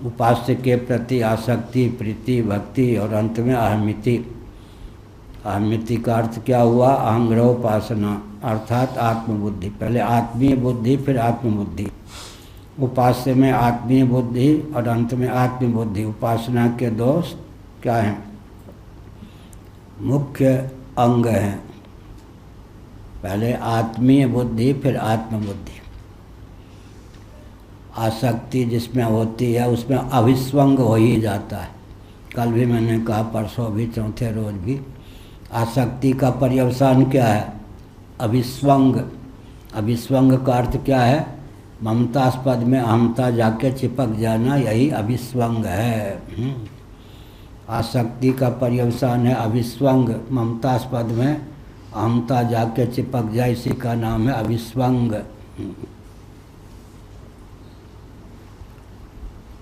उपास्य के प्रति आसक्ति, प्रीति, भक्ति और अंत में अहमिति। अहमिति का अर्थ क्या हुआ? अहंग्रहोपासना अर्थात आत्मबुद्धि। पहले आत्मीय बुद्धि, फिर आत्मबुद्धि। उपास्य में आत्मीय बुद्धि और अंत में आत्मबुद्धि। उपासना के दो क्या हैं? मुख्य अंग हैं। पहले आत्मीय बुद्धि, फिर आत्मबुद्धि। आसक्ति जिसमें होती है उसमें अभिस्वंग हो ही जाता है। कल भी मैंने कहा, परसों भी, चौथे रोज भी। आसक्ति का पर्यवसान क्या है? अभिस्वंग। अभिस्वंग का अर्थ क्या है? ममतास्पद में अहमता जाके चिपक जाना, यही अभिस्वंग है। आसक्ति का पर्यवसान है अभिस्वंग। ममतास्पद में अहमता जाके चिपक जाए, इसी का नाम है अभिस्वंग।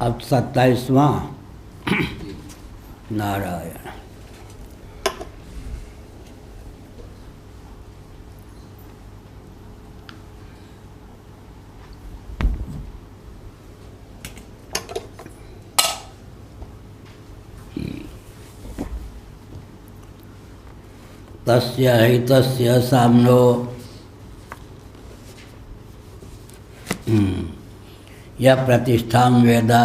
अब 27वां नारायण। तस्य हितस्य साम्नो यह प्रतिष्ठां वेदा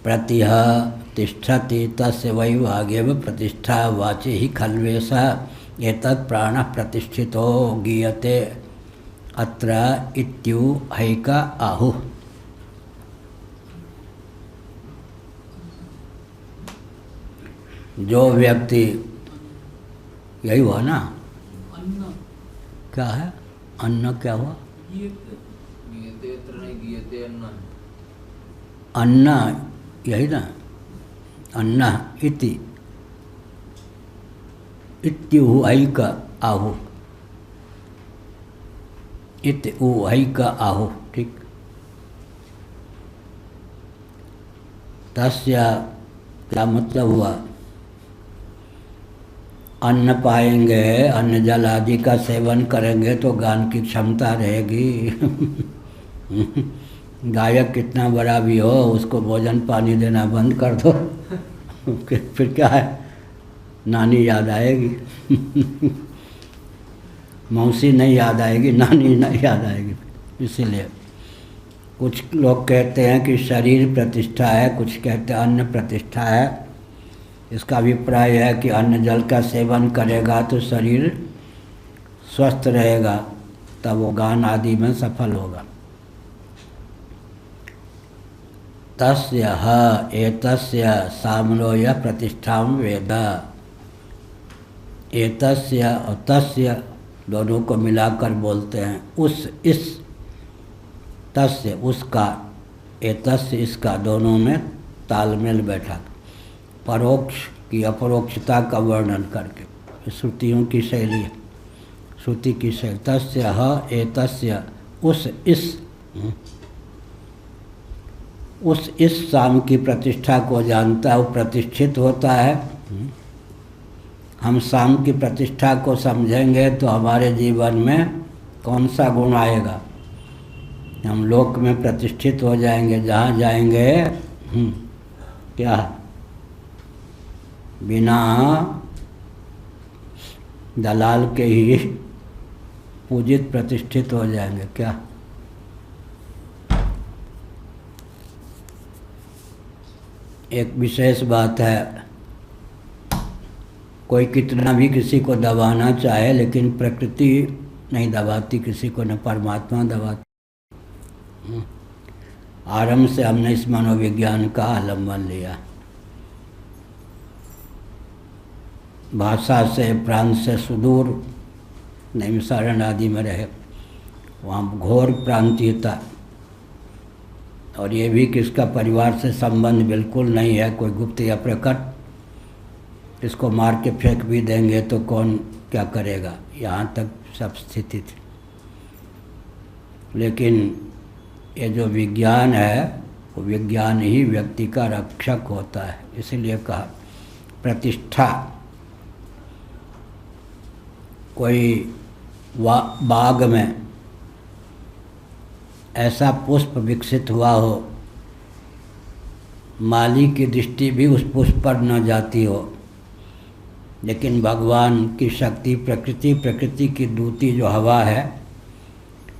प्रतिह तिष्ठति तस्य वैवागेव प्रतिष्ठा वाचि ही खल्वेशः एतत् प्राणः प्रतिष्ठितो गीयते अत्र इत्युहैक आहुः। जो व्यक्ति यही हुआ ना? अन्न क्या है अन्न? क्या हुआ? गीयते यत्र नहीं गीयते अन्न। अन्न यही ना? अन्न इति इत्युहैक आहु, इत्युहैक आहु, ठीक। तस्य क्या मतलब हुआ? अन्न पाएंगे, अन्न जल आदि का सेवन करेंगे तो गान की क्षमता रहेगी। गायक कितना बड़ा भी हो, उसको भोजन पानी देना बंद कर दो फिर क्या है, नानी याद आएगी। मौसी नहीं याद आएगी, नानी नहीं याद आएगी। इसीलिए कुछ लोग कहते हैं कि शरीर प्रतिष्ठा है, कुछ कहते हैं अन्न प्रतिष्ठा है। इसका अभिप्राय है कि अन्न जल का सेवन करेगा तो शरीर स्वस्थ रहेगा, तब वो गान आदि में सफल होगा। तस्य ह एतस्य साम्रोय प्रतिष्ठां वेद। एतस्य और तस्य दोनों को मिलाकर बोलते हैं उस, इस, तस्य उसका, एतस्य इसका, दोनों में तालमेल बैठा परोक्ष की अपरोक्षता का वर्णन करके। श्रुतियों की शैली है, श्रुति की शैली। तस्य ह एतस्य उस, इस शाम की प्रतिष्ठा को जानता है, वो प्रतिष्ठित होता है। हम शाम की प्रतिष्ठा को समझेंगे तो हमारे जीवन में कौन सा गुण आएगा? हम लोक में प्रतिष्ठित हो जाएंगे, जहाँ जाएंगे क्या बिना दलाल के ही पूजित प्रतिष्ठित हो जाएंगे। क्या एक विशेष बात है, कोई कितना भी किसी को दबाना चाहे लेकिन प्रकृति नहीं दबाती किसी को, न परमात्मा दबाती। आरंभ से हमने इस मनोविज्ञान का आलम्बन लिया। भाषा से, प्रांत से सुदूर नैमिषारण्य आदि में रहे, वहाँ घोर प्रांतीयता। और ये भी कि इसका परिवार से संबंध बिल्कुल नहीं है, कोई गुप्त या प्रकट। इसको मार के फेंक भी देंगे तो कौन क्या करेगा, यहाँ तक सब स्थिति थी। लेकिन ये जो विज्ञान है वो विज्ञान ही व्यक्ति का रक्षक होता है। इसलिए कहा प्रतिष्ठा। कोई बाग में ऐसा पुष्प विकसित हुआ हो, माली की दृष्टि भी उस पुष्प पर न जाती हो, लेकिन भगवान की शक्ति, प्रकृति की दूती जो हवा है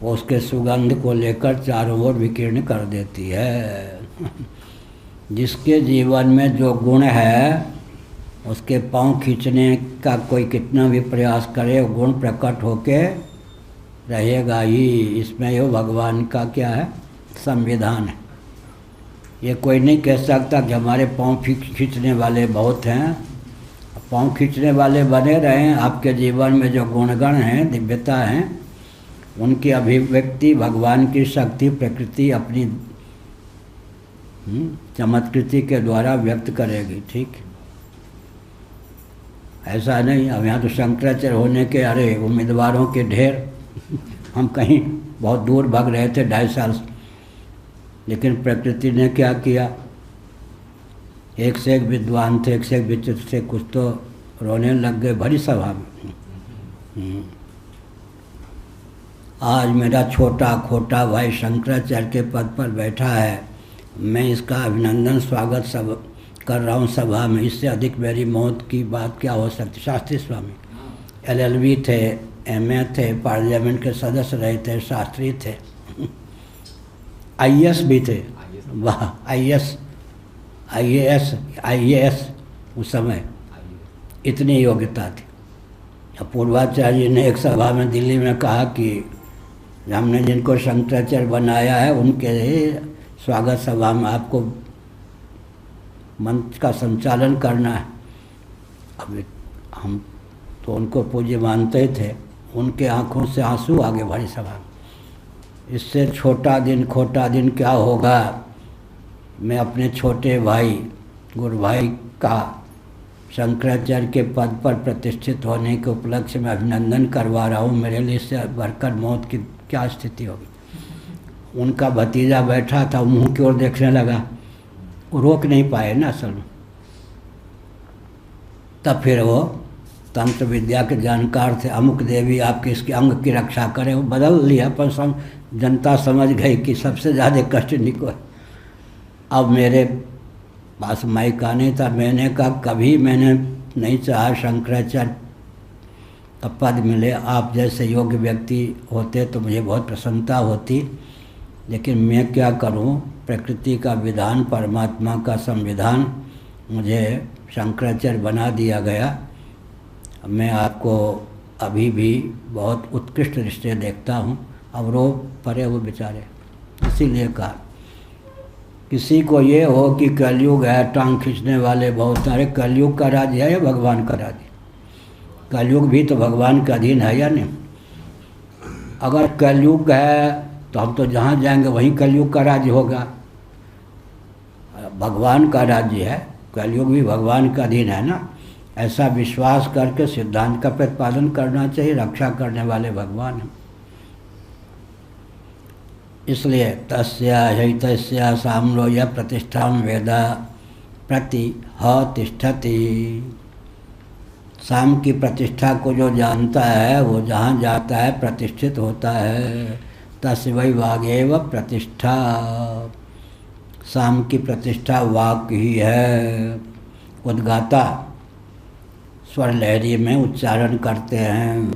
वो उसके सुगंध को लेकर चारों ओर विकीर्ण कर देती है। जिसके जीवन में जो गुण है उसके पांव खींचने का कोई कितना भी प्रयास करे, वो गुण प्रकट होके रहेगा ही। इसमें यो भगवान का क्या है, संविधान है। ये कोई नहीं कह सकता कि हमारे पांव खींचने वाले बहुत हैं। पांव खींचने वाले बने रहें, आपके जीवन में जो गुणगण हैं, दिव्यता हैं, उनकी अभिव्यक्ति भगवान की शक्ति, प्रकृति अपनी चमत्कृति के द्वारा व्यक्त करेगी। ठीक, ऐसा नहीं। अब यहाँ तो शंकराचार्य होने के अरे उम्मीदवारों के ढेर, हम कहीं बहुत दूर भाग रहे थे 2.5 साल से, लेकिन प्रकृति ने क्या किया, एक से एक विद्वान थे, एक से एक विचित्र थे, कुछ तो रोने लग गए भरी सभा में। आज मेरा छोटा खोटा भाई शंकराचार्य के पद पर बैठा है, मैं इसका अभिनंदन स्वागत सब कर रहा हूँ सभा में। इससे अधिक मेरी मौत की बात क्या हो सकती। शास्त्री स्वामी LLB थे, MA थे, पार्लियामेंट के सदस्य रहे थे, शास्त्री थे, IAS भी थे। वाह, IAS उस समय इतनी योग्यता थी। पूर्वाचार्य ने एक सभा में दिल्ली में कहा कि हमने जिनको शंकराचार्य बनाया है उनके स्वागत सभा में आपको मंच का संचालन करना है। अब हम तो उनको पूज्य मानते थे। उनके आँखों से आंसू आगे भरी सभा। इससे छोटा दिन खोटा दिन क्या होगा। मैं अपने छोटे भाई गुरु भाई का शंकराचार्य के पद पर प्रतिष्ठित होने के उपलक्ष्य में अभिनंदन करवा रहा हूँ। मेरे लिए इससे बढ़कर मौत की क्या स्थिति होगी। उनका भतीजा बैठा था, मुंह की ओर देखने लगा, वो रोक नहीं पाए ना असल में। तब फिर वो तंत्र विद्या के जानकार थे, अमुक देवी आपके इसके अंग की रक्षा करें, वो बदल लिया। पर जनता समझ गई कि सबसे ज़्यादा कष्ट निको है। अब मेरे पास माइक आने था, मैंने कहा कभी मैंने नहीं चाहा शंकराचार्य का पद मिले। आप जैसे योग्य व्यक्ति होते तो मुझे बहुत प्रसन्नता होती, लेकिन मैं क्या करूं, प्रकृति का विधान, परमात्मा का संविधान, मुझे शंकराचार्य बना दिया गया। मैं आपको अभी भी बहुत उत्कृष्ट रिश्ते देखता हूं। अब रो परे वो बेचारे। इसीलिए कहा किसी को ये हो कि कलयुग है, टांग खींचने वाले बहुत सारे। कलयुग का राज्य है या भगवान का राज्य? कलयुग भी तो भगवान का अधीन है या नहीं? अगर कलयुग है तो हम तो जहाँ जाएंगे वहीं कलयुग का राज्य होगा। भगवान का राज्य है, कलयुग भी भगवान का अधीन है ना। ऐसा विश्वास करके सिद्धांत का प्रतिपादन करना चाहिए। रक्षा करने वाले भगवान हैं। इसलिए तस्या हितस्या साम्रो यः प्रतिष्ठां वेद प्रति तिष्ठति। साम की प्रतिष्ठा को जो जानता है वो जहाँ जाता है प्रतिष्ठित होता है। तस्य वै वागेव प्रतिष्ठा। साम की प्रतिष्ठा वाक ही है। उद्गाता स्वर लहरी में उच्चारण करते हैं,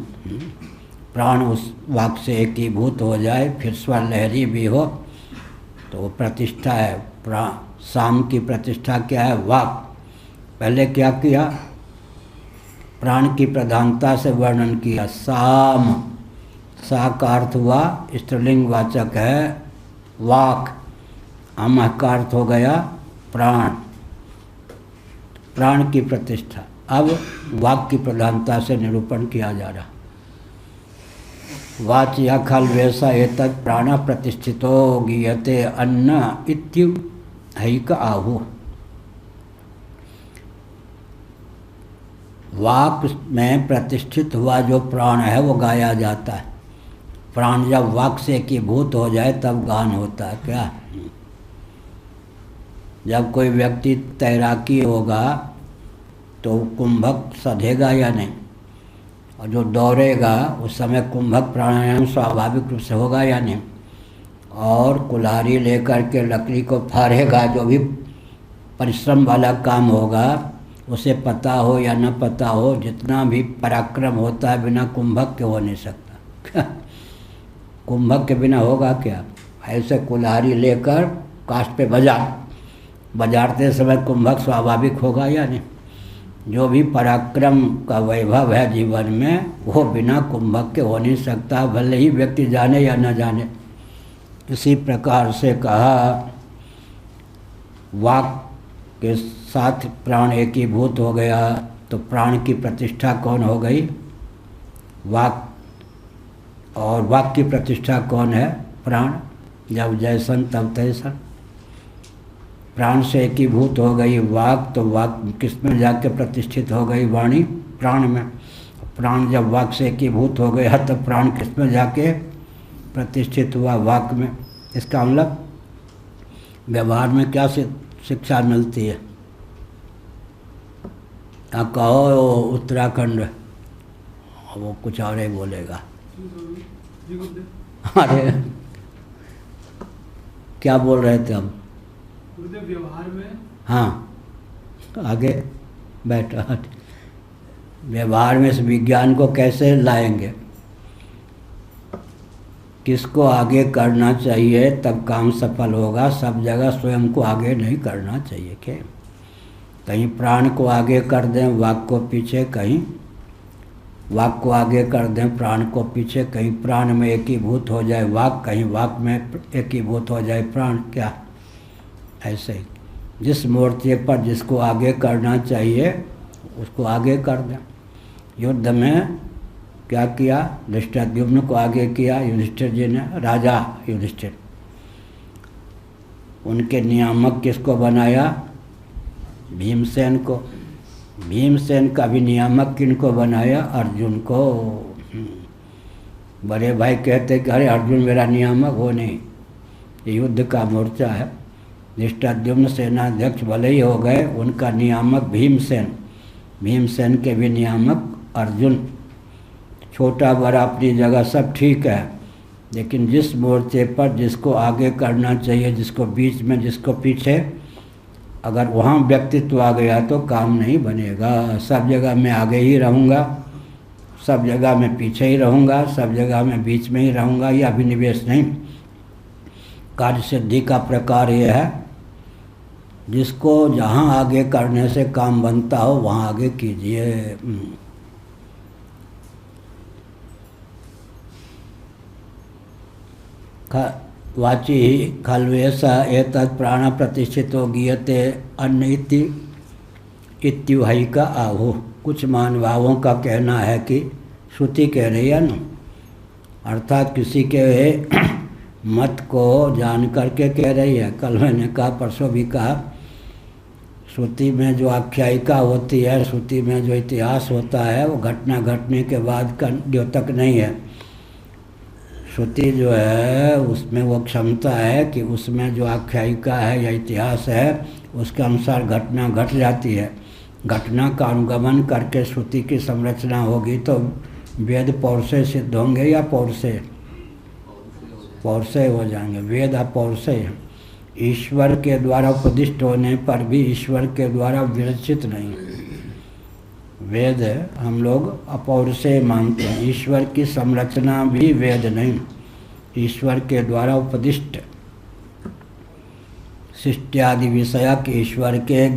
प्राण उस वाक से एकीभूत हो जाए, फिर स्वर लहरी भी हो तो वो प्रतिष्ठा है। साम की प्रतिष्ठा क्या है? वाक। पहले क्या किया? प्राण की प्रधानता से वर्णन किया। साम, सा का अर्थ हुआ स्त्रीलिंग वाचक है वाक। अम का अर्थ हो गया प्राण। प्राण की प्रतिष्ठा। अब वाक की प्रधानता से निरूपण किया जा रहा। वाच्या खल वैसा एतत् प्राण प्रतिष्ठितो गीयते अन्न इत्युहैक आहु। वाक में प्रतिष्ठित हुआ जो प्राण है वो गाया जाता है। प्राण जब वाक से एकीभूत हो जाए तब गान होता है। क्या? जब कोई व्यक्ति तैराकी होगा तो कुंभक सधेगा या नहीं, और जो दौड़ेगा उस समय कुंभक प्राणायाम स्वाभाविक रूप से होगा या नहीं, और कुल्हाड़ी लेकर के लकड़ी को फाड़ेगा, जो भी परिश्रम वाला काम होगा उसे पता हो या न पता हो, जितना भी पराक्रम होता है बिना कुंभक के हो नहीं सकता। कुंभक के बिना होगा क्या? ऐसे कुल्हाड़ी लेकर काष्ठ पे बजाते समय कुंभक स्वाभाविक होगा या नहीं? जो भी पराक्रम का वैभव है जीवन में वो बिना कुंभक के हो नहीं सकता, भले ही व्यक्ति जाने या न जाने। इसी प्रकार से कहा वाक के साथ प्राण एकीभूत हो गया तो प्राण की प्रतिष्ठा कौन हो गई? वाक। और वाक की प्रतिष्ठा कौन है? प्राण। जब जैसन तब तैसन। प्राण से एकीभूत हो गई वाक, तो वाक किस में जाके प्रतिष्ठित हो गई? वाणी, प्राण में। प्राण जब वाक से एकीभूत हो गया तो प्राण किस में जाके प्रतिष्ठित हुआ? वाक में। इसका मतलब व्यवहार में क्या शिक्षा मिलती है? कहो उत्तराखंड, वो कुछ और ही बोलेगा। अरे क्या बोल रहे थे हम? व्यवहार में। हाँ, आगे बैठा। व्यवहार में इस विज्ञान को कैसे लाएंगे? किसको आगे करना चाहिए तब काम सफल होगा। सब जगह स्वयं को आगे नहीं करना चाहिए। क्या कहीं प्राण को आगे कर दें वाक को पीछे, कहीं वाक को आगे कर दें प्राण को पीछे, कहीं प्राण में एकीभूत हो जाए वाक, कहीं वाक में एकीभूत हो जाए प्राण। क्या? ऐसे ही जिस मोर्चे पर जिसको आगे करना चाहिए उसको आगे कर दें। युद्ध में क्या किया, धृष्टद्युम्न को आगे किया युधिष्ठिर जी ने, राजा युधिष्ठिर। उनके नियामक किसको बनाया, भीमसेन को। भीमसेन का भी नियामक किनको बनाया, अर्जुन को। बड़े भाई कहते कि अरे अर्जुन मेरा नियामक हो नहीं, ये युद्ध का मोर्चा है। धृष्टद्युम्न सेनाध्यक्ष भले ही हो गए, उनका नियामक भीमसेन, भीमसेन के भी नियामक अर्जुन। छोटा बड़ा अपनी जगह सब ठीक है, लेकिन जिस मोर्चे पर जिसको आगे करना चाहिए, जिसको बीच में जिसको पीछे, अगर वहाँ व्यक्तित्व आ गया तो काम नहीं बनेगा। सब जगह मैं आगे ही रहूँगा, सब जगह मैं पीछे ही रहूँगा, सब जगह मैं बीच में ही रहूँगा, यह अभिनिवेश नहीं। कार्य सिद्धि का प्रकार ये है, जिसको जहाँ आगे करने से काम बनता हो वहाँ आगे कीजिए। वाची खल्वेश एतत् प्राण प्रतिष्ठितो गीयते अन्न इत्युहै का आहु। कुछ महानुभावों का कहना है कि श्रुति कह रही है ना, अर्थात किसी के मत को जान करके कह रही है। कल मैंने कहा, परसों भी कहा, श्रुति में जो आख्यायिका होती है, श्रुति में जो इतिहास होता है, वो घटना घटने के बाद का द्योतक नहीं है। श्रुति जो है उसमें वो क्षमता है कि उसमें जो आख्यायिका है या इतिहास है उसके अनुसार घटना घट जाती है। घटना का अनुगमन करके श्रुति की संरचना होगी तो वेद पौर से सिद्ध होंगे या पौर से हो जाएंगे। वेद अपौर से, ईश्वर के द्वारा उपदिष्ट होने पर भी ईश्वर के द्वारा विरचित नहीं। वेद हम लोग अपौर से मानते हैं, ईश्वर की संरचना भी वेद नहीं, ईश्वर के द्वारा उपदिष्ट सृष्टि विषयक ईश्वर के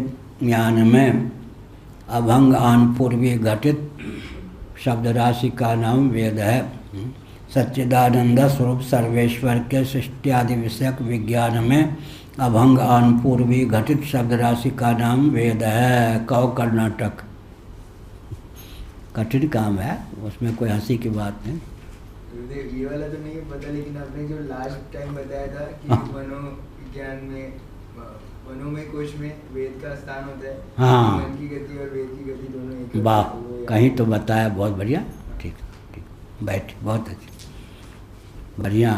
ज्ञान में अभंग आनपूर्वी घटित शब्द राशि का नाम वेद है। सच्चिदानंद स्वरूप सर्वेश्वर के सृष्टि विषयक विज्ञान में अभंग आनपूर्वी घटित शब्द राशि का नाम वेद है। कौ कर्नाटक कठिन काम है, उसमें कोई हंसी की बात नहीं। ये वाला तो नहीं पता, लेकिन आपने जो लास्ट टाइम बताया था कि मनोविज्ञान में, मनोमय कोश में वेद का स्थान होता है। हाँ, मन की गति और वेद की गति दोनों एक। वाह, कहीं तो बताया, बहुत बढ़िया। ठीक ठीक, बैठ, बहुत अच्छा, बढ़िया।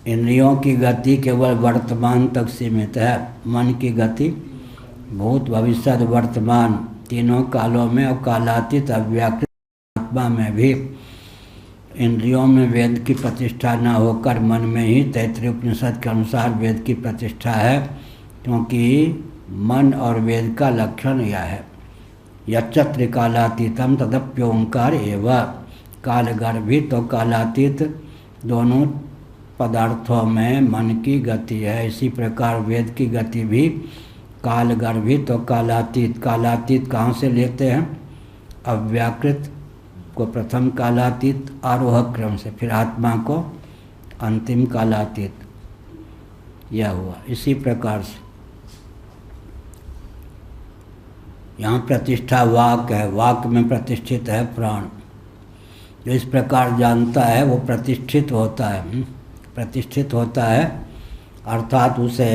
इंद्रियों की गति केवल वर्तमान तक सीमित है, मन की गति भूत भविष्य वर्तमान तीनों कालों में और कालातीत अव्याकृत आत्मा में भी इंद्रियों में वेद की प्रतिष्ठा न होकर मन में ही तैत्तिरीय उपनिषद के अनुसार वेद की प्रतिष्ठा है, क्योंकि मन और वेद का लक्षण यह है, यच्च त्रिकालातीतम तदप्योंकार एवं। कालगर्भित और कालातीत दोनों पदार्थों में मन की गति है। इसी प्रकार वेद की गति भी कालगर्भित और कालातीत। कालातीत कहाँ से लेते हैं, अव्याकृत को प्रथम कालातीत आरोह क्रम से, फिर आत्मा को अंतिम कालातीत, यह हुआ। इसी प्रकार से यहाँ प्रतिष्ठा वाक है, वाक में प्रतिष्ठित है प्राण। जो इस प्रकार जानता है वो प्रतिष्ठित होता है, प्रतिष्ठित होता है, अर्थात उसे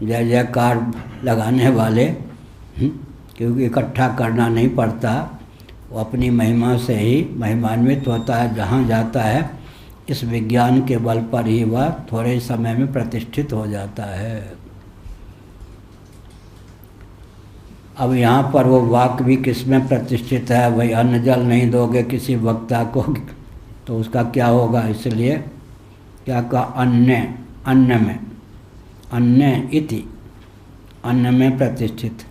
जय जयकार लगाने वाले क्योंकि इकट्ठा करना नहीं पड़ता, वो अपनी महिमा से ही महिमान्वित होता है। जहाँ जाता है इस विज्ञान के बल पर ही वह थोड़े समय में प्रतिष्ठित हो जाता है। अब यहाँ पर वो वाक भी किस में प्रतिष्ठित है, भाई अन्न जल नहीं दोगे किसी वक्ता को तो उसका क्या होगा, इसलिए क्या कहा, अन्य, अन्न में, अन्य इति, अन्न में प्रतिष्ठित।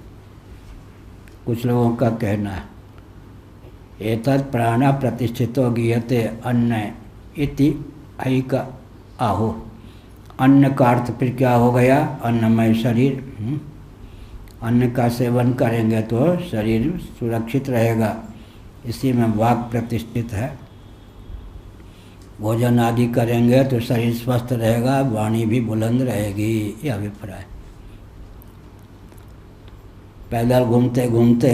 कुछ लोगों का कहना है एतत् प्राण प्रतिष्ठितो गीयते अन्न इति ऐक आहो। अन्न का अर्थ फिर क्या हो गया, अन्नमय शरीर। अन्न का सेवन करेंगे तो शरीर सुरक्षित रहेगा, इसी में वाक प्रतिष्ठित है। भोजन आदि करेंगे तो शरीर स्वस्थ रहेगा, वाणी भी बुलंद रहेगी, यह अभिप्राय। पैदल घूमते घूमते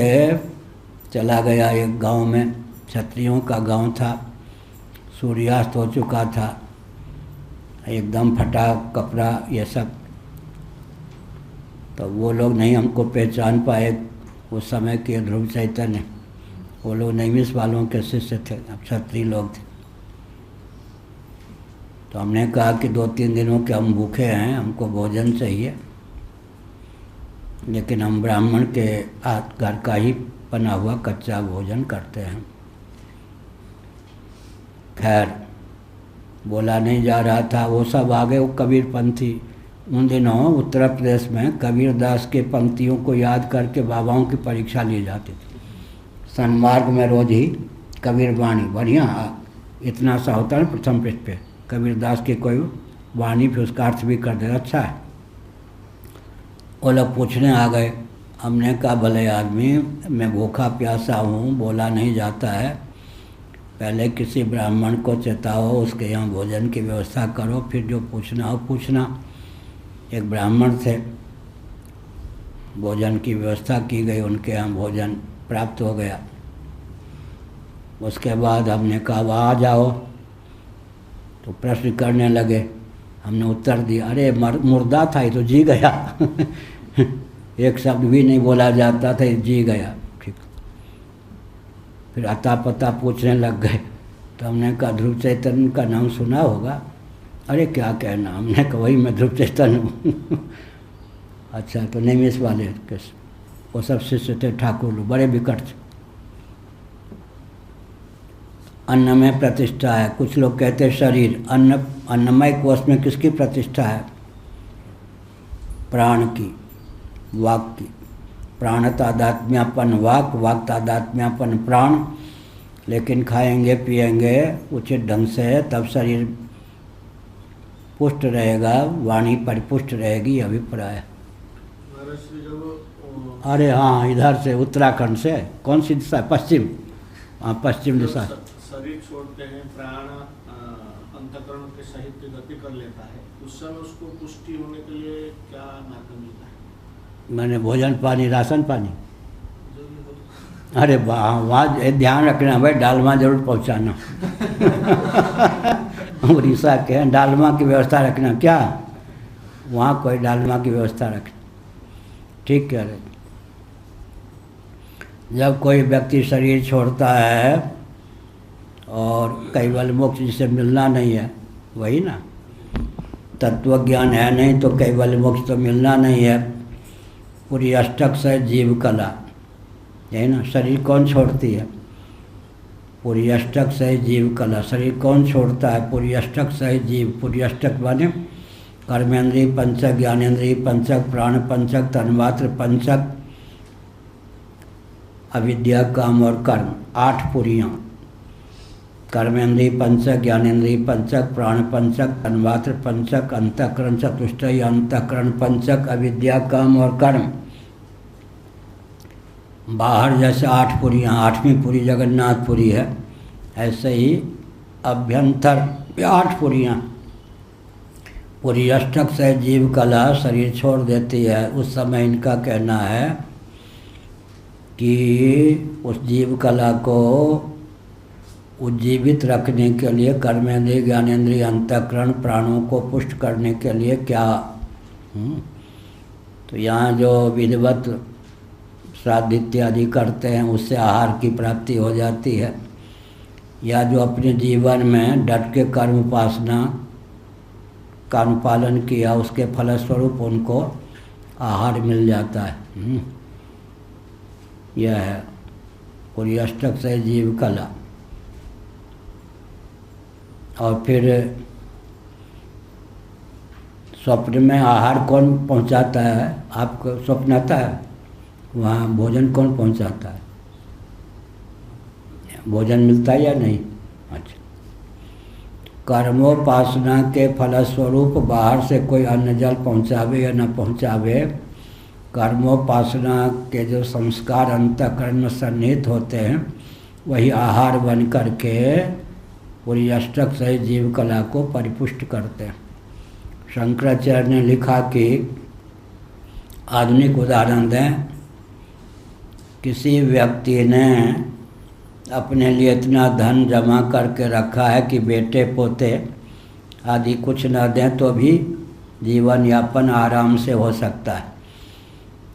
चला गया एक गांव में, क्षत्रियों का गांव था, सूर्यास्त हो चुका था, एकदम फटा कपड़ा ये सब। तो वो लोग नहीं हमको पहचान पाए, उस समय के ध्रुव चैतन्य, वो लोग नैमिष वालों के शिष्य थे, अब क्षत्रिय लोग थे। तो हमने कहा कि 2-3 दिनों के हम भूखे हैं, हमको भोजन चाहिए, लेकिन हम ब्राह्मण के घर का ही बना हुआ कच्चा भोजन करते हैं। खैर बोला नहीं जा रहा था, वो सब आगे वो कबीरपंथी, उन दिनों उत्तर प्रदेश में कबीरदास के पंक्तियों को याद करके बाबाओं की परीक्षा ली जाती थी। सन्मार्ग में रोज ही कबीर वाणी बढ़िया इतना सा होता है ना, प्रथम पृष्ठ पे कबीरदास की कोई वाणी, फिर उसका अर्थ भी कर दे, अच्छा है। वो लोग पूछने आ गए, हमने कहा भले आदमी, मैं भूखा प्यासा हूँ, बोला नहीं जाता है, पहले किसी ब्राह्मण को चेताओ, उसके यहाँ भोजन की व्यवस्था करो, फिर जो पूछना हो पूछना। एक ब्राह्मण थे, भोजन की व्यवस्था की गई, उनके यहाँ भोजन प्राप्त हो गया। उसके बाद हमने कहा आ जाओ, तो प्रश्न करने लगे। हमने उत्तर दिया, अरे मुर्दा था ये तो जी गया एक शब्द भी नहीं बोला जाता था, जी गया। ठीक, फिर अता पता पूछने लग गए। तो हमने कहा ध्रुव चैतन्य का नाम सुना होगा? अरे क्या कहना, हमने कहा वही मैं ध्रुव चैतन्य हूँ अच्छा, तो नैमिष वाले वो सब शिष्य थे, ठाकुर लोग बड़े विकट थे। अन्न में प्रतिष्ठा है, कुछ लोग कहते हैं शरीर, अन्नमय कोष में किसकी प्रतिष्ठा है? प्राण की, वाक की। प्राण तादात्म्यापन वाक, वाक तादात्म्यापन प्राण। लेकिन खाएंगे पिएंगे उचित ढंग से तब शरीर पुष्ट रहेगा, वाणी परिपुष्ट रहेगी, अभिप्राय। अरे हाँ, इधर से उत्तराखंड से, कौन सी दिशा? पश्चिम, हाँ पश्चिम दिशा। शरीर छोड़ते हैं, प्राण अंतःकरण के सहित गति कर लेता है, उस समय उसको पुष्टि होने के लिए क्या मार्ग मिलता है? मैंने भोजन पानी, राशन पानी। अरे वहाँ ध्यान रखना भाई, डालमा जरूर पहुँचाना उड़ीसा के डालमा की व्यवस्था रखना, क्या वहाँ कोई डालमा की व्यवस्था रखना, ठीक कह रहे। जब कोई व्यक्ति शरीर छोड़ता है और कैवल मोक्ष जिसे मिलना नहीं है, वही ना, तत्व ज्ञान है नहीं तो कैवल मोक्ष तो मिलना नहीं है। पूरी अष्टक से जीव कला, यही ना, शरीर कौन छोड़ती है? पूरी अष्टक से जीव कला। शरीर कौन छोड़ता है? पूरी अष्टक से जीव। पूरी अष्टक माने कर्मेंद्रीय पंचक, ज्ञानेंद्रीय पंचक, प्राण पंचक, तन्मात्र पंचक, अविद्या काम और कर्म, 8 पुरियाँ। कर्मेंद्रीय पंचक, ज्ञानेंद्रीय पंचक, प्राण पंचक, तन्मात्र पंचक, अंतःकरण चतुष्टय, अंतःकरण पंचक, अविद्या काम और कर्म। बाहर जैसे 8 पुरियाँ, 8वीं पुरी जगन्नाथपुरी है, ऐसे ही अभ्यंतर 8 पुरियाँ। पूरी अष्टक से जीव कला शरीर छोड़ देती है। उस समय इनका कहना है कि उस जीव कला को उज्जीवित रखने के लिए कर्मेंद्रिय, ज्ञानेंद्रिय, अंतःकरण, प्राणों को पुष्ट करने के लिए क्या तो यहाँ जो विधिवत श्राद्ध इत्यादि करते हैं उससे आहार की प्राप्ति हो जाती है, या जो अपने जीवन में डट के कर्म उपासना कर्म पालन किया उसके फलस्वरूप उनको आहार मिल जाता है। यह है पूरी अष्टक से जीव कला। और फिर स्वप्न में आहार कौन पहुंचाता है? आपको स्वप्न आता है, वहाँ भोजन कौन पहुंचाता है? भोजन मिलता है या नहीं? अच्छा, कर्मोपासना के फलस्वरूप बाहर से कोई अन्न जल पहुँचावे या न पहुँचावे, कर्मोपासना के जो संस्कार अंतःकरण में सन्निहित होते हैं वही आहार बन करके पूरी अष्टक सहित जीव कला को परिपुष्ट करते हैं। शंकराचार्य ने लिखा कि आधुनिक उदाहरण दें किसी व्यक्ति ने अपने लिए इतना धन जमा करके रखा है कि बेटे पोते आदि कुछ न दें तो भी जीवन यापन आराम से हो सकता है।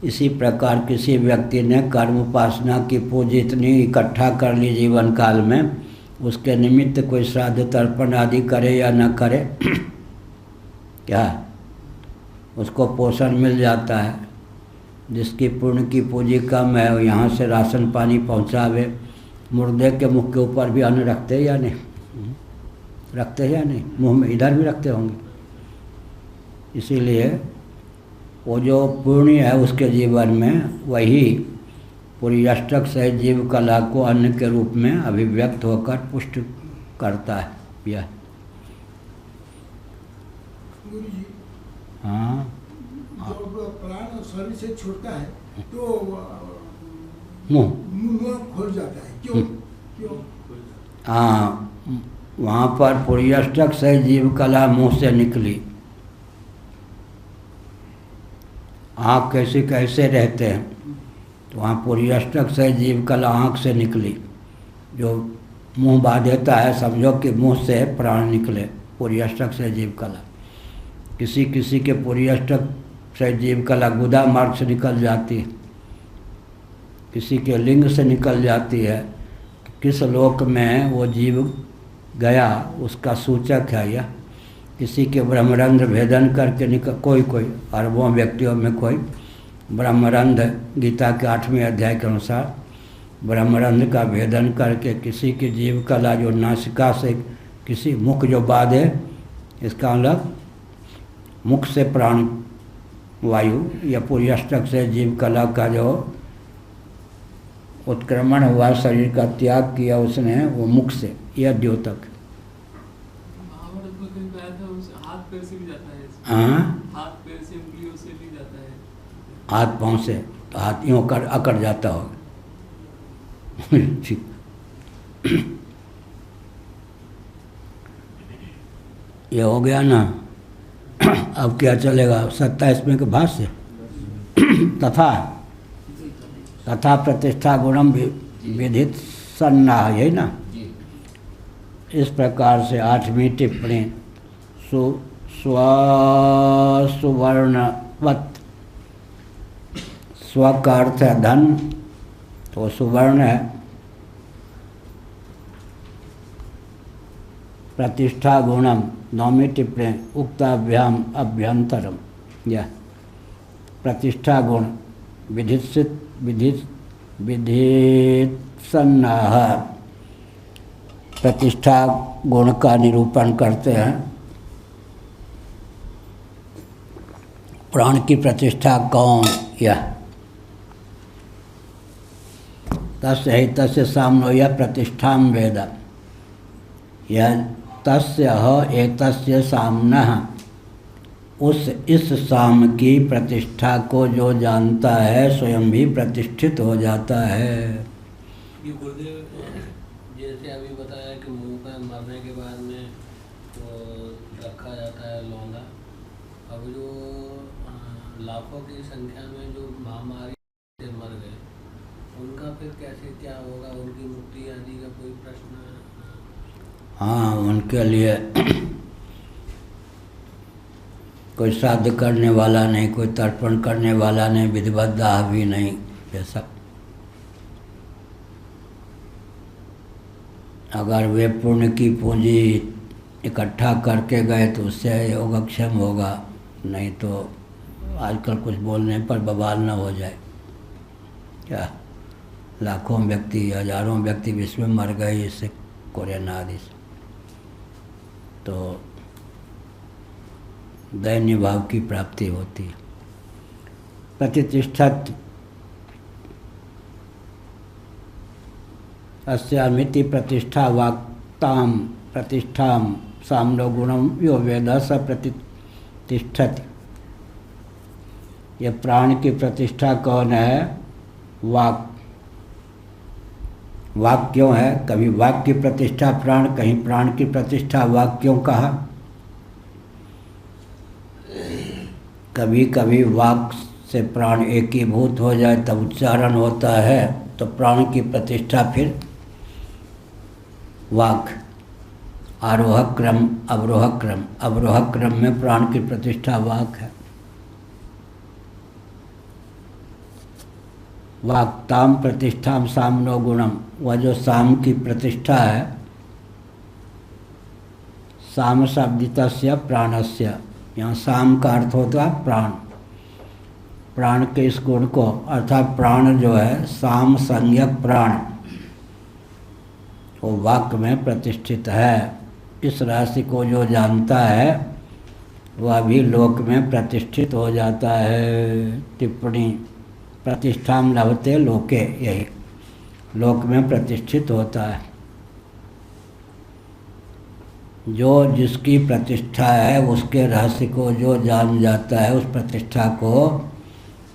इसी प्रकार किसी व्यक्ति ने कर्म उपासना की पूंजी इतनी इकट्ठा कर ली जीवन काल में, उसके निमित्त कोई श्राद्ध तर्पण आदि करे या न करे क्या उसको पोषण मिल जाता है। जिसकी पुण्य की पूंजी कम है यहाँ से राशन पानी पहुँचावे, मुर्दे के मुख के ऊपर भी अन्न रखते या नहीं, रखते हैं या नहीं, मुंह में इधर भी रखते होंगे। इसीलिए वो जो पुण्य है उसके जीवन में वही पूरी अष्टक सहित जीव कला को अन्न के रूप में अभिव्यक्त होकर पुष्ट करता है। यह गुरुजी, हाँ जब प्राण शरीर से छूटता है तो मुँह खोल जाता है, क्यों क्यों? हाँ, वहाँ पर पूरी अष्टक सहित जीव कला मुँह से निकली। आँख कैसे कैसे रहते हैं तो वहाँ पूरी अष्टक सहित जीव कला आँख से निकली। जो मुंह बांधता है समझो कि मुंह से प्राण निकले, पूरी अष्टक सहित जीव कला। किसी किसी के पूरी अष्टक सहित जीव कला गुदा मार्ग से निकल जाती है, किसी के लिंग से निकल जाती है। किस लोक में वो जीव गया उसका सूचक है यह। किसी के ब्रह्मरंध्र भेदन करके निकल, कोई अरबों व्यक्तियों में कोई ब्रह्मरंध्र गीता के 8वें अध्याय के अनुसार ब्रह्मरंध्र का भेदन करके किसी की जीव कला जो नासिका से किसी मुख जो बाधे, इसका मतलब मुख से प्राण वायु या पूरी अष्टक से जीव कला का जो उत्क्रमण हुआ, शरीर का त्याग किया उसने, वो मुख से यह द्योतक। महाभारत में कहीं आया था उस हाथ पैर से भी जाता है। हाँ, हाथ पैर से उंगलियों से भी जाता है। हाथ पाँव से तो हाथ यूँ कर अकड़ जाता होगा। ठीक। ये हो गया ना। अब क्या चलेगा 27वें के भाष्य से तथा प्रतिष्ठा गुणम विधित सन्ना, यही ना। इस प्रकार से 8वीं टिप्पणी सुवर्णवत, स्व का अर्थ है धन, तो सुवर्ण है। प्रतिष्ठा गुणम 9वीं टिप्पणी उक्ताभ्याम अभ्यंतरम, यह प्रतिष्ठा गुण विधित सन्नाह, प्रतिष्ठा गुण का निरूपण करते हैं। प्राण की प्रतिष्ठा कौन, यह तस्य ही तस्य सामनो यह प्रतिष्ठा वेद, यह तस्य एतस्य सामनः, इस साम की प्रतिष्ठा को जो जानता है स्वयं भी प्रतिष्ठित हो जाता है। ये गुरुदेव जैसे अभी बताया कि मुंह पर मरने के बाद में तो रखा जाता है लौंदा। अब जो लाखों की संख्या में जो महामारी से मर गए उनका फिर कैसे क्या होगा, उनकी मुक्ति आदि का कोई प्रश्न? हाँ, उनके लिए कोई श्राद्ध करने वाला नहीं, कोई तर्पण करने वाला नहीं, विधिवत दाह भी नहीं, ये सब। अगर वे पुण्य की पूंजी इकट्ठा करके गए तो उससे योगक्षेम होगा, नहीं तो आजकल कुछ बोलने पर बवाल न हो जाए। क्या लाखों व्यक्ति हजारों व्यक्ति विश्व में मर गए इससे, कोरोना आदि से, तो दैन्य भाव की प्राप्ति होती है। प्रतिष्ठत अस्यामिति प्रतिष्ठा वाक्ताम प्रतिष्ठाम साम्नो गुणम यो वेद स प्रतिष्ठति। ये प्राण की प्रतिष्ठा कौन है? वाक। वाक क्यों है? कभी वाक की प्रतिष्ठा प्राण, कहीं प्राण की प्रतिष्ठा वाक क्यों कहा? कभी कभी वाक से प्राण एकीभूत हो जाए तब उच्चारण होता है। तो प्राण की प्रतिष्ठा फिर वाक, आरोह क्रम अवरोह क्रम, अवरोह क्रम में प्राण की प्रतिष्ठा वाक है। वाक्ताम प्रतिष्ठाम सामनो गुणम, वह जो साम की प्रतिष्ठा है, साम शब्दितस्य प्राणस्य, यहाँ साम का अर्थ होता है प्राण। प्राण के इस गुण को, अर्थात प्राण जो है साम संज्ञक प्राण, वो वाक्य में प्रतिष्ठित है। इस राशि को जो जानता है वह भी लोक में प्रतिष्ठित हो जाता है। टिप्पणी, प्रतिष्ठाम लभते लोके, यही लोक में प्रतिष्ठित होता है। जो जिसकी प्रतिष्ठा है उसके रहस्य को जो जान जाता है, उस प्रतिष्ठा को,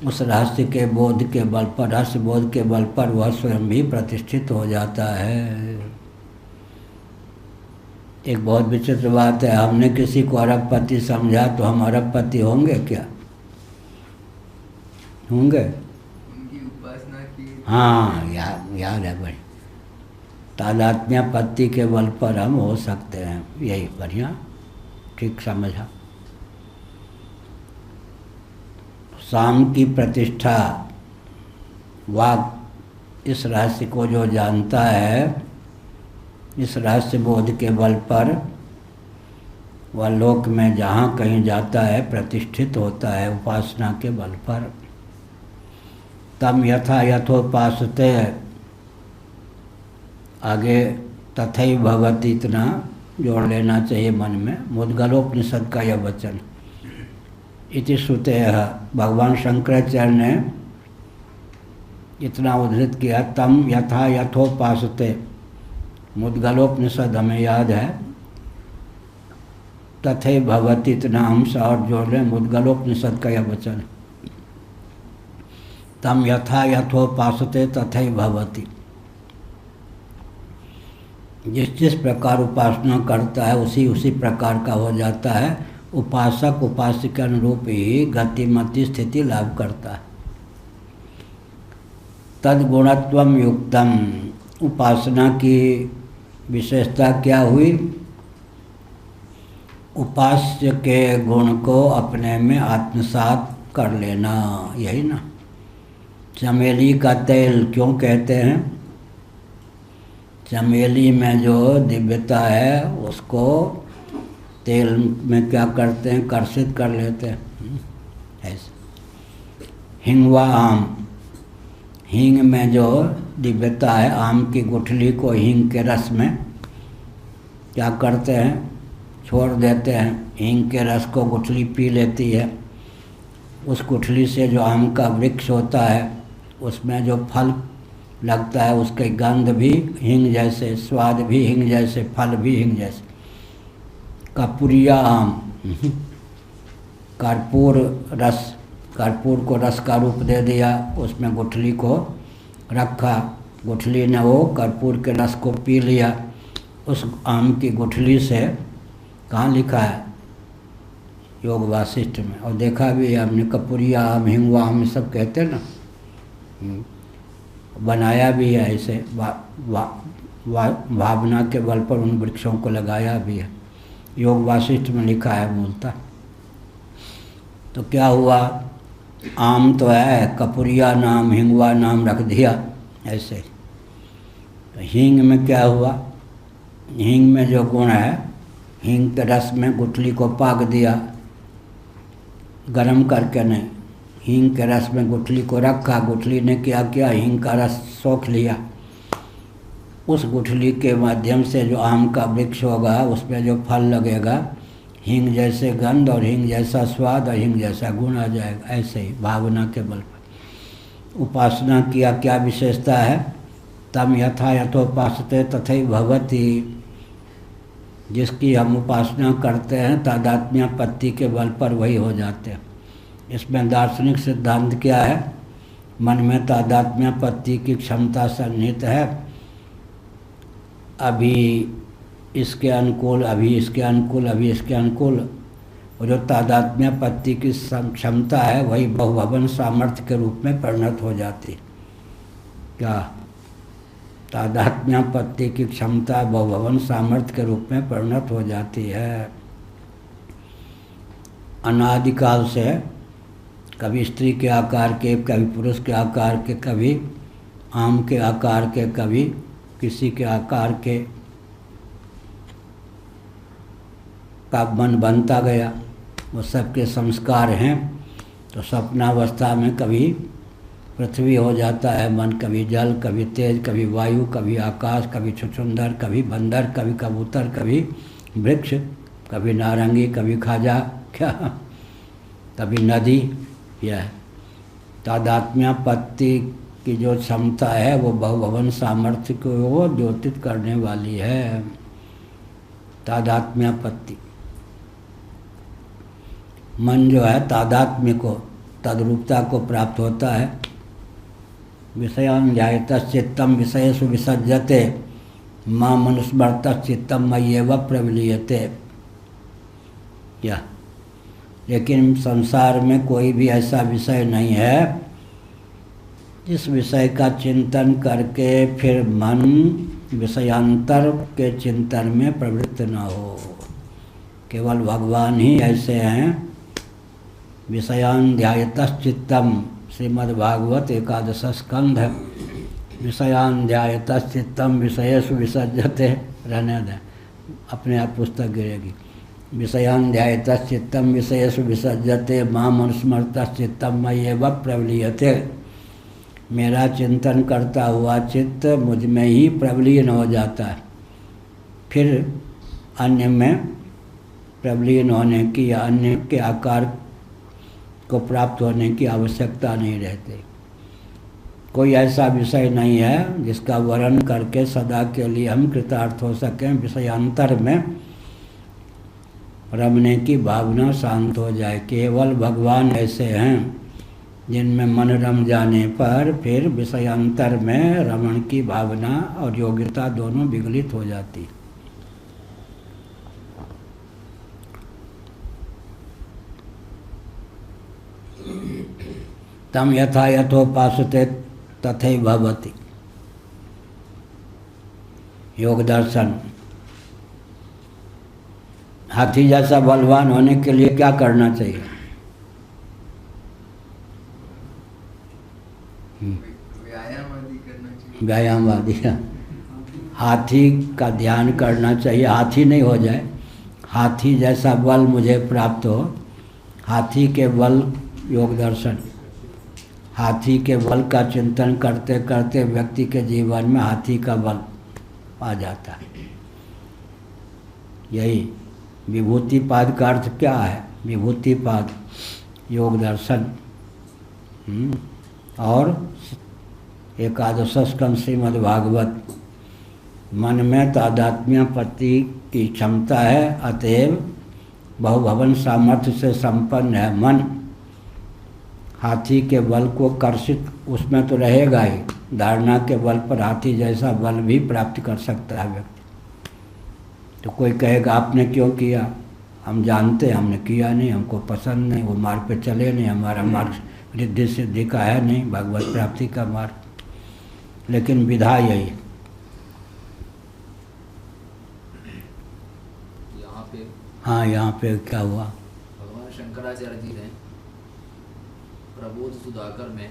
उस रहस्य के बोध के बल पर, रहस्य बोध के बल पर वह स्वयं भी प्रतिष्ठित हो जाता है। एक बहुत विचित्र बात है, हमने किसी को अरबपति समझा तो हम अरबपति होंगे क्या? होंगे? उनकी उपासना की। हाँ, याद है भाई, तादात्म्यपत्ति के बल पर हम हो सकते हैं। यही बढ़िया, ठीक समझा। साम की प्रतिष्ठा वाक, इस रहस्य को जो जानता है, इस रहस्य बोध के बल पर वह लोक में जहाँ कहीं जाता है प्रतिष्ठित होता है, उपासना के बल पर। तम यथा यथोपासते, आगे तथैव भवति इतना जोड़ लेना चाहिए मन में। मुद्गलोपनिषद का यह वचन इति श्रुते है, भगवान शंकराचार्य ने इतना उद्धृत किया, तम यथा यथोपासते। मुद्गलोपनिषद हमें याद है, तथैव भवति इतना अंश और जोड़ लें, मुद्गलोपनिषद का यह वचन, तम यथा यथोपासते तथैव भवति। जिस प्रकार उपासना करता है उसी प्रकार का हो जाता है। उपासक उपास्य के अनुरूप ही गतिमति स्थिति लाभ करता है। तद्गुणत्वम युक्तम, उपासना की विशेषता क्या हुई? उपास्य के गुण को अपने में आत्मसात कर लेना, यही ना। चमेली का तेल क्यों कहते हैं? चमेली में जो दिव्यता है उसको तेल में क्या करते हैं? कर्षित कर लेते हैं। ऐसे हिंगवा आम, हींग में जो दिव्यता है, आम की गुठली को हींग के रस में क्या करते हैं? छोड़ देते हैं। हींग के रस को गुठली पी लेती है। उस गुठली से जो आम का वृक्ष होता है उसमें जो फल लगता है उसके गंध भी हींग जैसे, स्वाद भी हींग जैसे, फल भी हींग जैसे। कपूरिया आम, कर्पूर रस, कर्पूर को रस का रूप दे दिया, उसमें गुठली को रखा, गुठली ने वो कर्पूर के रस को पी लिया। उस आम की गुठली से, कहाँ लिखा है? योग वासिष्ठ में, और देखा भी है हमने, कपूरिया आम, हिंगवा आम सब कहते हैं ना। बनाया भी है ऐसे, भावना के बल पर उन वृक्षों को लगाया भी है। योग वासिष्ठ में लिखा है मूलतः। तो क्या हुआ? आम तो है, कपूरिया नाम, हिंगवा नाम रख दिया ऐसे। तो हींग में क्या हुआ? हींग में जो गुण है, हींग के रस में गुठली को पाक दिया, गरम करके नहीं, हींग के रस में गुठली को रखा, गुठली ने क्या किया? हींग का रस सोख लिया। उस गुठली के माध्यम से जो आम का वृक्ष होगा उसमें जो फल लगेगा, हींग जैसे गंध और हींग जैसा स्वाद और हींग जैसा गुण आ जाएगा। ऐसे ही भावना के बल पर उपासना किया क्या विशेषता है? तम यथा यथोपासते तथैव भवति। जिसकी हम उपासना करते हैं तादात्म्यपत्ति के बल पर वही हो जाते हैं। इसमें दार्शनिक सिद्धांत क्या है? मन में तादात्म्यपत्ति की क्षमता सन्निहित है। अभी इसके अनुकूल, अभी इसके अनुकूल, अभी इसके अनुकूल, वो जो तादात्म्यपत्ति की क्षमता है वही बहुभवन सामर्थ्य के रूप में परिणत हो जाती। क्या तादात्म्यपत्ति की क्षमता बहुभवन सामर्थ्य के रूप में परिणत हो जाती है। अनादिकाल से कभी स्त्री के आकार के, कभी पुरुष के आकार के, कभी आम के आकार के, कभी किसी के आकार के का मन बनता गया। वो सबके संस्कार हैं। तो स्वप्नावस्था में कभी पृथ्वी हो जाता है मन, कभी जल, कभी तेज, कभी वायु, कभी आकाश, कभी छुछुंदर, कभी बंदर, कभी कबूतर, कभी वृक्ष, कभी नारंगी, कभी खाजा, क्या कभी नदी। यह तादात्म्यपत्ति की जो क्षमता है वो बहुभवन सामर्थ्य को द्योतित करने वाली है। तादात्म्यपत्ति मन जो है तादात्म्य को, तद्रूपता को प्राप्त होता है। विषयान् ध्यायतश्चित्तं विषयेषु विसज्जते मां मनुस्मरतश्चित्तं मय्येव प्रविलीयते। क्या लेकिन संसार में कोई भी ऐसा विषय नहीं है जिस विषय का चिंतन करके फिर मन विषयांतर के चिंतन में प्रवृत्त न हो। केवल भगवान ही ऐसे हैं। विषयान् ध्यायतश्चित्तं, श्रीमद्भागवत 11 स्कंध है। विषयान् ध्यायतश्चित्तं विषयेषु विसज्जते, रहने दें, अपने आप पुस्तक गिरेगी। विषयान् ध्यायतश्चित्तं विषयेषु विसज्जते मां मनुस्मरतश्चित्तं मय्येव प्रविलीयते। मेरा चिंतन करता हुआ चित्त मुझ में ही प्रविलीन हो जाता है। फिर अन्य में प्रविलीन होने की या अन्य के आकार को प्राप्त होने की आवश्यकता नहीं रहती। कोई ऐसा विषय नहीं है जिसका वर्णन करके सदा के लिए हम कृतार्थ हो सकें। विषयांतर में रमने की भावना शांत हो जाए। केवल भगवान ऐसे हैं जिनमें मन रम जाने पर फिर विषयांतर में रमण की भावना और योग्यता दोनों विगलित हो जाती। तम यथा यथोपासते तथैव भवति। योग दर्शन। हाथी जैसा बलवान होने के लिए क्या करना चाहिए? व्यायाम आदि करना चाहिए। व्यायाम आदि। हाथी का ध्यान करना चाहिए। हाथी नहीं हो जाए, हाथी जैसा बल मुझे प्राप्त हो। हाथी के बल योग दर्शन। हाथी के बल का चिंतन करते करते व्यक्ति के जीवन में हाथी का बल आ जाता है। यही विभूतिपाद का अर्थ क्या है? विभूतिपाद योग दर्शन। और 11 स्कंद श्रीमद्भागवत। मन में तादात्म्यपत्ति की क्षमता है, अतएव बहुभवन सामर्थ्य से संपन्न है मन। हाथी के बल को कर्षित उसमें तो रहेगा ही, धारणा के बल पर हाथी जैसा बल भी प्राप्त कर सकता है व्यक्ति। तो कोई कहेगा आपने क्यों किया? हम जानते हैं हमने किया नहीं, हमको पसंद नहीं, वो मार्ग पे चले नहीं, हमारा मार्ग रिद्धि सिद्धि का है नहीं, भगवत प्राप्ति का मार्ग। लेकिन विधा यही। यहाँ पे हाँ, यहाँ पे क्या हुआ? भगवान शंकराचार्य जी ने प्रबोध सुधाकर में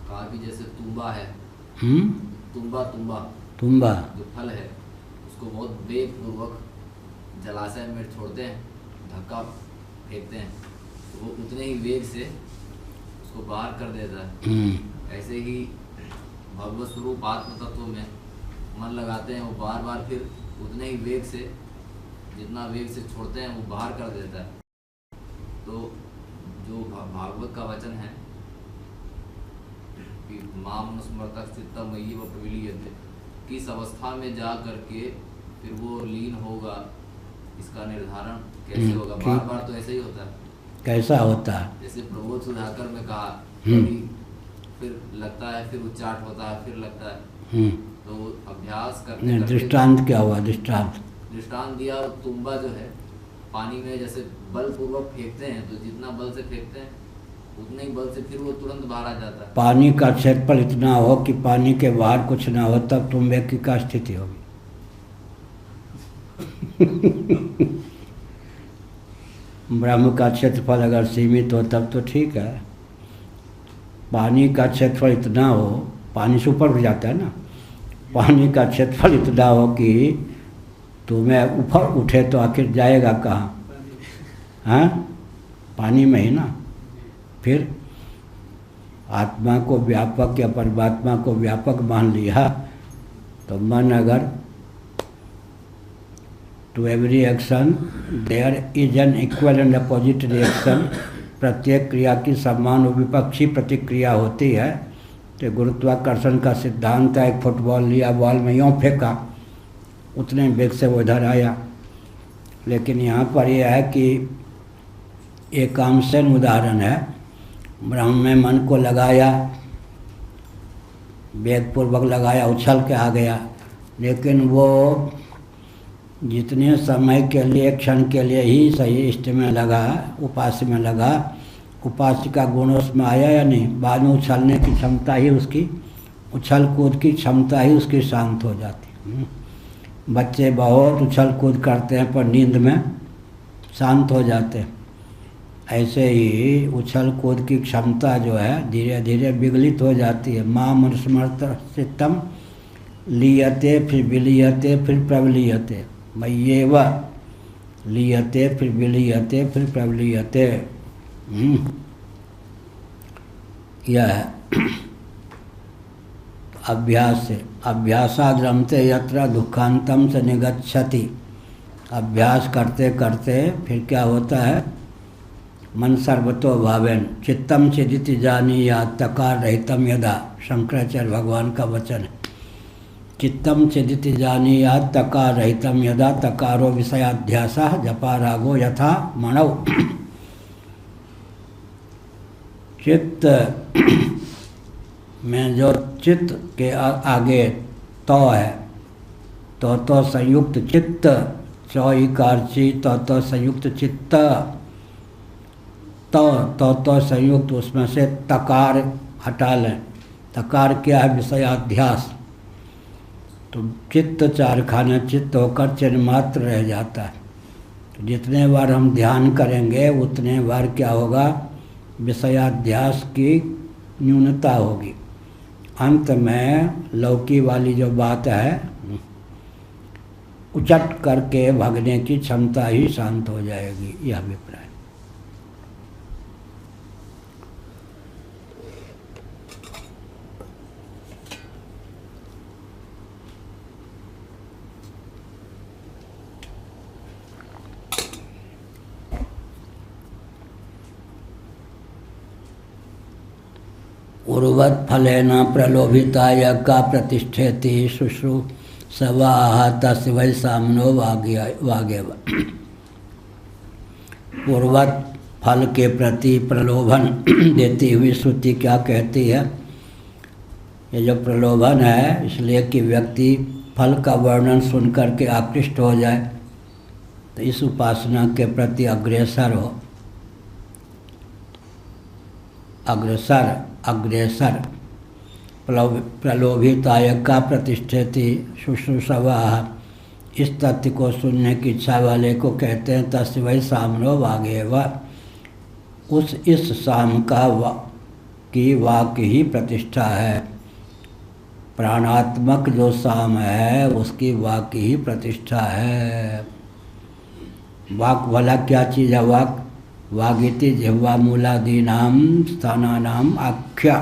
कहा कि जैसे तुम्बा है, तुम्बा तुम्बा जो फल है उसको बहुत वेग पूर्वक जलाशय में छोड़ते हैं, धक्का फेंकते हैं तो वो उतने ही वेग से उसको बाहर कर देता है। ऐसे ही भगवत स्वरूप आत्म तत्व में मन लगाते हैं, वो बार बार फिर उतने ही वेग से, जितना वेग से छोड़ते हैं वो बाहर कर देता है। तो जो भागवत का वचन है कि मां मनुस्मरतः चित्तम मय्येव प्रविलीयते, किस अवस्था में जा करके फिर वो लीन होगा, इसका निर्धारण कैसे होगा? बार बार तो ऐसे ही होता है। कैसा होता है? जैसे प्रबोध सुधाकर में कहा, कभी फिर लगता है, फिर उच्चाट होता है, फिर लगता है। तो अभ्यास करते दृष्टांत क्या हुआ? दृष्टांत दिया। तुम्बा जो है पानी में जैसे बलपूर्वक फेंकते हैं तो जितना बल से फेंकते हैं उतने ही बल से फिर वो तुरंत बाहर आ जाता है। पानी का क्षेत्रफल इतना हो कि पानी के बाहर कुछ ना हो, तब तुम व्यक्ति का स्थिति होगी। ब्रह्म का क्षेत्रफल अगर सीमित हो तब तो ठीक है। पानी का क्षेत्रफल इतना हो, पानी से ऊपर उठ जाता है ना, पानी का क्षेत्रफल इतना हो कि तुम्हें ऊपर उठे तो आखिर जाएगा कहाँ? हाँ, पानी में ही ना। फिर आत्मा को व्यापक या परमात्मा को व्यापक मान लिया तो मन अगर to every action there is an equal and opposite reaction, प्रत्येक क्रिया की समान और विपक्षी प्रतिक्रिया होती है। तो गुरुत्वाकर्षण का सिद्धांत है, एक फुटबॉल लिया, बॉल में यूँ फेंका, उतने वेग से वो इधर आया। लेकिन यहाँ पर यह है कि एक आमसेन उदाहरण है, ब्रह्म में मन को लगाया, वेगपूर्वक लगाया, उछल के आ गया, लेकिन वो जितने समय के लिए, क्षण के लिए ही सही इष्ट में लगा, उपास्य में लगा, उपासिका गुण उसमें आया या नहीं? बाद में उछलने की क्षमता ही उसकी, उछल कूद की क्षमता ही उसकी शांत हो जाती। बच्चे बहुत उछल कूद करते हैं पर नींद में शांत हो जाते हैं। ऐसे ही उछल कूद की क्षमता जो है धीरे धीरे विगलित हो जाती है। माँ मनुस्मृत चित्तम लीयते फिर विलीयते फिर प्रबलीयते, मय्येव लीयते फिर विलीयते फिर प्रबलीयते। यह है अभ्यास से। अभ्यासाद् रमते यत्र दुखांतम से निगच्छति। अभ्यास करते करते फिर क्या होता है? मन सर्वतो भावेन चित्तम चिदिति जानीयात् तकार रहितम यदा। शंकराचार्य भगवान का वचन है। चित्तम चिदिति जानीयात् तकार रहितम यदा तकारो विषयाध्यासः जपारागो यथा मणौ। चित्त में जो चित्त के आगे तो है, तो संयुक्त चित्त, चौईकारची तो संयुक्त चित्त, तो संयुक्त, उसमें से तकार हटा लें। तकार क्या है? विषयाध्यास। तो चित्त चार खाने चित्त होकर चिन्ह मात्र रह जाता है। तो जितने बार हम ध्यान करेंगे उतने बार क्या होगा? विषयाध्यास की न्यूनता होगी। अंत में लौकी वाली जो बात है, उचट करके भागने की क्षमता ही शांत हो जाएगी। यह अभिप्राय। उर्वत् फलेन प्रलोभिताय का प्रतिष्ठेति शुश्रूषवा तस्य वै सामनो वागेव। उर्वत् फल के प्रति प्रलोभन देती हुई श्रुति क्या कहती है? ये जो प्रलोभन है इसलिए कि व्यक्ति फल का वर्णन सुन करके आकृष्ट हो जाए, तो इस उपासना के प्रति अग्रसर हो। अग्रसर प्रलोभिताय का प्रतिष्ठिति शुश्रूषवा। इस तथ्य को सुनने की इच्छा वाले को कहते हैं तस्य वै सामनो वागेव। उस इस साम का की वाक ही प्रतिष्ठा है। प्राणात्मक जो साम है उसकी वाक ही प्रतिष्ठा है। वाक वाला क्या चीज़ है? वाक वागिति जिह्वा मूलादीनाम स्थानानाम आख्या।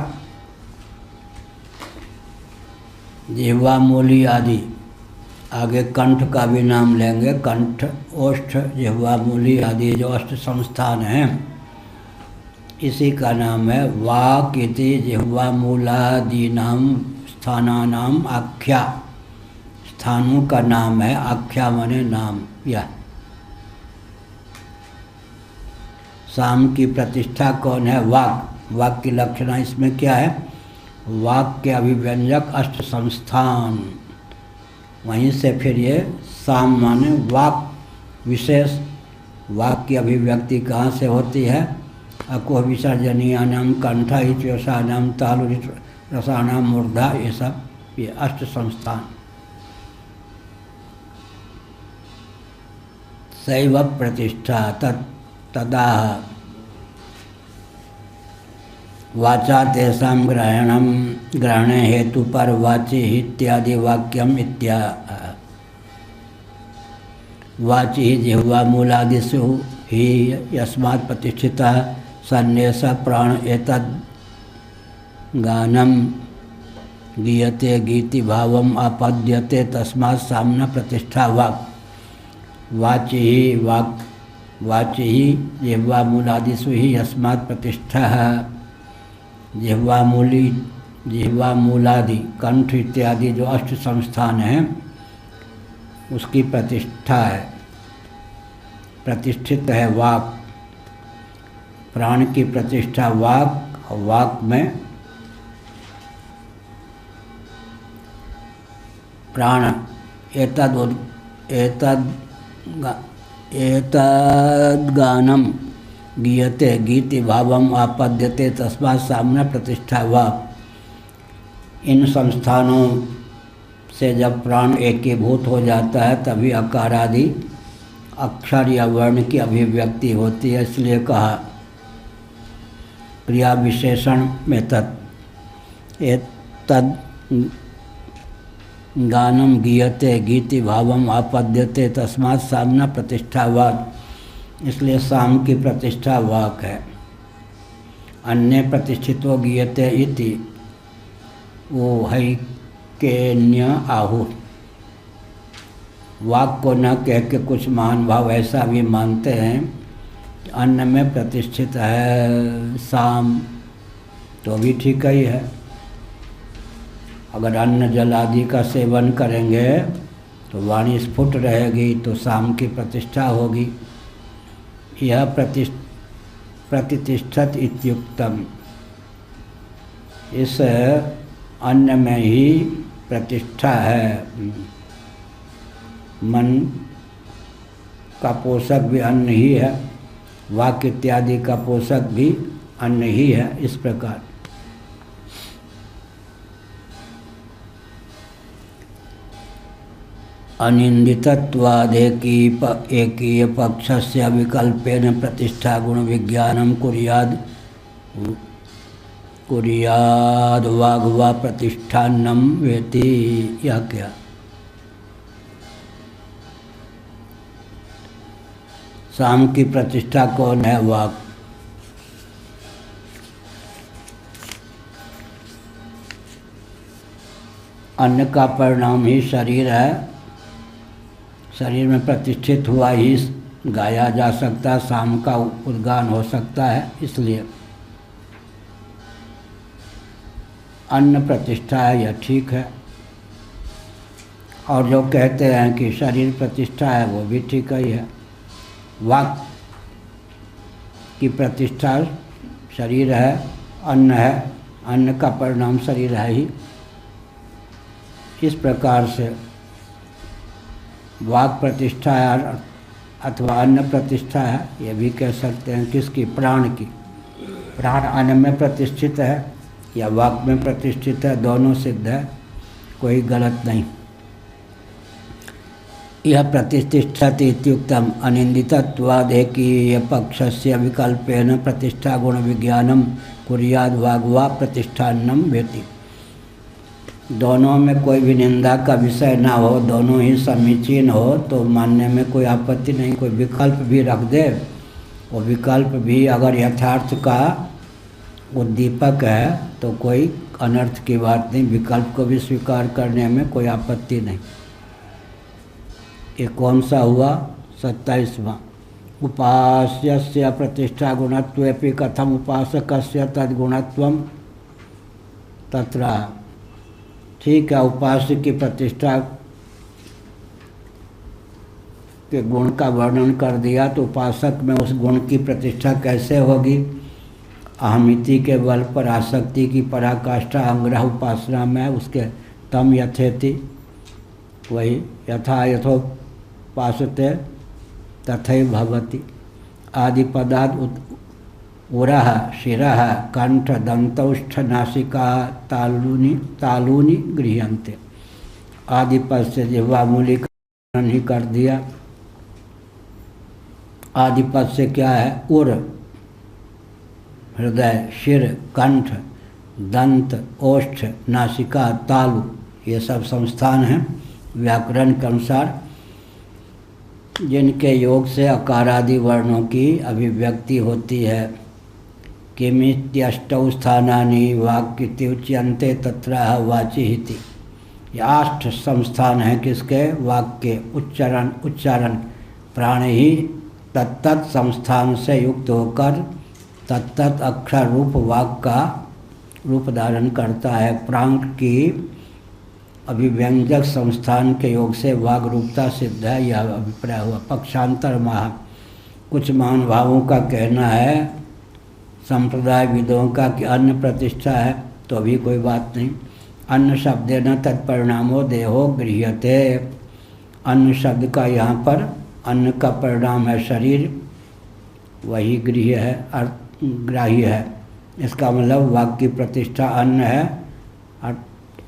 जिह्वा मूली आदि, आगे कंठ का भी नाम लेंगे। कंठ, ओष्ठ, जिह्वा मूली आदि जो अष्ट संस्थान हैं, इसी का नाम है वाक इति जिह्वा मूलादीनाम स्थानानाम आख्या। स्थानों का नाम है, आख्या माने नाम। यह साम की प्रतिष्ठा कौन है? वाक। वाक की लक्षणा इसमें क्या है? वाक के अभिव्यंजक अष्ट संस्थान, वहीं से फिर ये साम माने वाक विशेष वाक की अभिव्यक्ति कहाँ से होती है? अको विसर्जनीयानाम कंठ इत्योषानाम तालु रसानाम मूर्धा, ये सब ये अष्ट संस्थान। सैव प्रतिष्ठा तदाह वाचा तेषां ग्रहणे हेतु पर वाची इत्यादि वाक्यम वाची जिह्वा मूलादिषु ही यस्मात् प्रतिष्ठितः सन्नेश प्राण एतद् गानम गीयते गीति भावम आपद्यते तस्मात् साम्ना प्रतिष्ठा वाक् वाची ही जिह्वा मूलादिषु ही यस्मात् प्रतिष्ठा जिह्वा मूलादि कंठ इत्यादि जो अष्ट संस्थान हैं उसकी प्रतिष्ठा है, प्रतिष्ठित है वाक। प्राण की प्रतिष्ठा वाक, और वाक में प्राण एतद् गानम गीयते गीति भावम आपद्यते तस्मात् साम्ना प्रतिष्ठा वाक्। इन संस्थानों से जब प्राण एकीभूत हो जाता है तभी अकारादि अक्षर या वर्ण की अभिव्यक्ति होती है। इसलिए कहा क्रिया विशेषण में तद गानम गीयते गीति भावम आपद्यते तस्मात् साम्ना प्रतिष्ठा वाक्। इसलिए साम की प्रतिष्ठा वाक है। अन्य प्रतिष्ठितो गीयते इति वो है केन्य आहु। वाक को न कह के कुछ महान भाव ऐसा भी मानते हैं कि अन्न में प्रतिष्ठित है साम, तो भी ठीक ही है। अगर अन्न जल आदि का सेवन करेंगे तो वाणी स्फुट रहेगी, तो साम की प्रतिष्ठा होगी। यह प्रतिष्ठत इत्युक्तम, इस अन्न में ही प्रतिष्ठा है। मन का पोषक भी अन्न ही है, वाक् इत्यादि का पोषक भी अन्न ही है। इस प्रकार अनिंदितत्वादेकीय पक्षस्य विकल्पेन प्रतिष्ठा गुण विज्ञानम कुर्याद वाग्वा प्रतिष्ठानम वेति। यह क्या? साम की प्रतिष्ठा कौन है? वाक। अन्न का परिणाम ही शरीर है, शरीर में प्रतिष्ठित हुआ ही गाया जा सकता है, साम का उद्गान हो सकता है। इसलिए अन्न प्रतिष्ठा है, यह ठीक है। और जो कहते हैं कि शरीर प्रतिष्ठा है, वो भी ठीक ही है। वाक की प्रतिष्ठा शरीर है, अन्न है, अन्न का परिणाम शरीर है ही। इस प्रकार से वाक प्रतिष्ठा है अथवा अन्न प्रतिष्ठा है, ये भी कह सकते हैं। किसकी? प्राण की। प्राण अन्न में प्रतिष्ठित है या वाक में प्रतिष्ठित है, दोनों सिद्ध है, कोई गलत नहीं। यह प्रतिष्ठति इत्युक्तम अनिंदितत्वादेकीय पक्षस्य विकल्पेन प्रतिष्ठा गुण विज्ञानम कुर्याद वाग्वा प्रतिष्ठानम वेति। दोनों में कोई भी निंदा का विषय ना हो, दोनों ही समीचीन हो तो मानने में कोई आपत्ति नहीं। कोई विकल्प भी रख दे, वो विकल्प भी अगर यथार्थ का उद्दीपक है तो कोई अनर्थ की बात नहीं। विकल्प को भी स्वीकार करने में कोई आपत्ति नहीं। ये कौन सा हुआ? 27वां। उपास्यस्य प्रतिष्ठा गुणत्वेपि कथम उपासकस्य तद्गुणत्वम तत्र। ठीक है, उपास्य की प्रतिष्ठा के गुण का वर्णन कर दिया, तो उपासक में उस गुण की प्रतिष्ठा कैसे होगी? अहमिति के बल पर आसक्ति की पराकाष्ठा अंग्रह उपासना में उसके तम यथेति, वही यथा यथोपासते तथैव भवति। आदि पदार्थ उरः शिरः कंठ दंतौष्ठ नासिका तालूनि गृह्यन्ते। आदि पद से जिह्वा मूली का नहीं कर दिया। आदि पद से क्या है? उर हृदय, शिर, कंठ, दंत, ओष्ठ, नासिका, तालु, ये सब संस्थान हैं व्याकरण के अनुसार, जिनके योग से अकारादि वर्णों की अभिव्यक्ति होती है। किमित्यष्टौ स्थानानि वाक्यति उच्यन्ते तत्र वाचिहिति। ये 8 संस्थान हैं किसके? वाक्य उच्चारण प्राण ही तत्त संस्थान से युक्त होकर तत्त अक्षर रूप वाक्य का रूप धारण करता है। प्राण की अभिव्यंजक संस्थान के योग से वाग रूपता सिद्ध है, यह अभिप्राय हुआ। पक्षांतर महा, कुछ महानुभावों का कहना है, संप्रदाय विदों का, कि अन्न प्रतिष्ठा है, तो अभी कोई बात नहीं। अन्न शब्द न तत्परिणामो देहो गृह्यते। अन्न शब्द का यहाँ पर अन्न का परिणाम है शरीर, वही गृह्य है, ग्राह्य है। इसका मतलब वाक्य की प्रतिष्ठा अन्न है।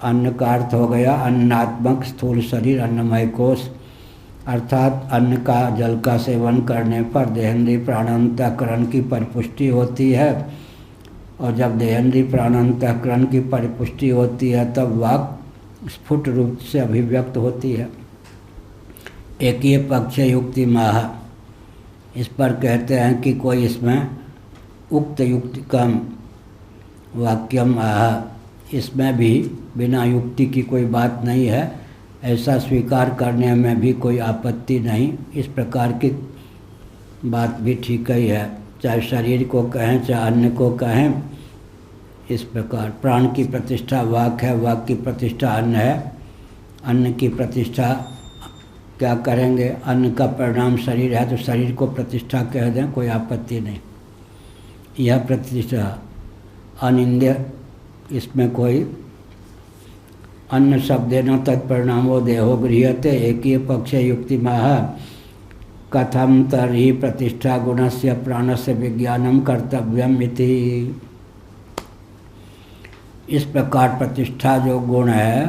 अन्न का अर्थ हो गया अन्नात्मक स्थूल शरीर, अन्नमय कोश, अर्थात अन्न का जल का सेवन करने पर देहेंद्रीय प्राणांतःकरण की परिपुष्टि होती है, और जब देहेंद्रीय प्राणांतःकरण की परिपुष्टि होती है तब वाक स्फुट रूप से अभिव्यक्त होती है। एक ये पक्ष युक्ति माह, इस पर कहते हैं कि कोई इसमें उक्त युक्तिकम वाक्यम आह, इसमें भी बिना युक्ति की कोई बात नहीं है, ऐसा स्वीकार करने में भी कोई आपत्ति नहीं। इस प्रकार की बात भी ठीक ही है, चाहे शरीर को कहें चाहे अन्न को कहें। इस प्रकार प्राण की प्रतिष्ठा वाक है, वाक की प्रतिष्ठा अन्न है, अन्न की प्रतिष्ठा क्या करेंगे? अन्न का परिणाम शरीर है तो शरीर को प्रतिष्ठा कह दें, कोई आपत्ति नहीं। यह प्रतिष्ठा अनिंद्य, इसमें कोई अन्न शब्देन तत्परिणामो देहो गृह्यते। एक ही पक्ष युक्ति माह कथम तर्हि प्रतिष्ठा गुणस्य प्राणस्य विज्ञानम कर्तव्यम इति। इस प्रकार प्रतिष्ठा जो गुण है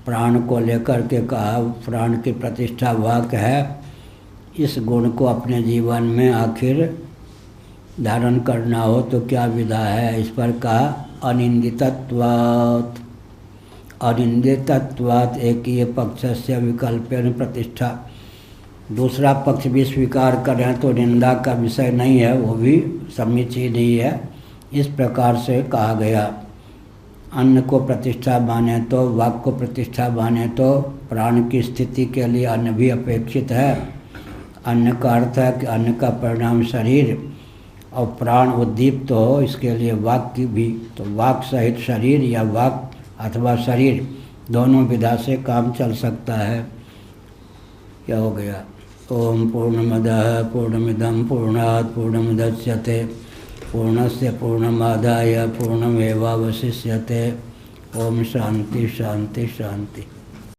प्राण को लेकर के कहा, प्राण की प्रतिष्ठा वाक है, इस गुण को अपने जीवन में आखिर धारण करना हो तो क्या विधा है? इस पर कहा अनिंदितत्वात्। अनिंदितत्वात् एक ही पक्ष से विकल्पेन प्रतिष्ठा, दूसरा पक्ष भी स्वीकार करें तो निंदा का विषय नहीं है, वो भी समीचीन ही है। इस प्रकार से कहा गया, अन्न को प्रतिष्ठा माने तो, वाक को प्रतिष्ठा माने तो प्राण की स्थिति के लिए अन्न भी अपेक्षित है। अन्न का अर्थ है कि अन्न का परिणाम शरीर, और प्राण उद्दीप्त हो, इसके लिए वाक की भी, तो वाक सहित शरीर या वाक अथवा शरीर दोनों विधा से काम चल सकता है। क्या हो गया? ओम पूर्णमदः पूर्णमिदं पूर्णात् पूर्णमुदच्यते पूर्णस्य पूर्णमादाय पूर्णमेवावशिष्यते। ओम शांति शांति शांति।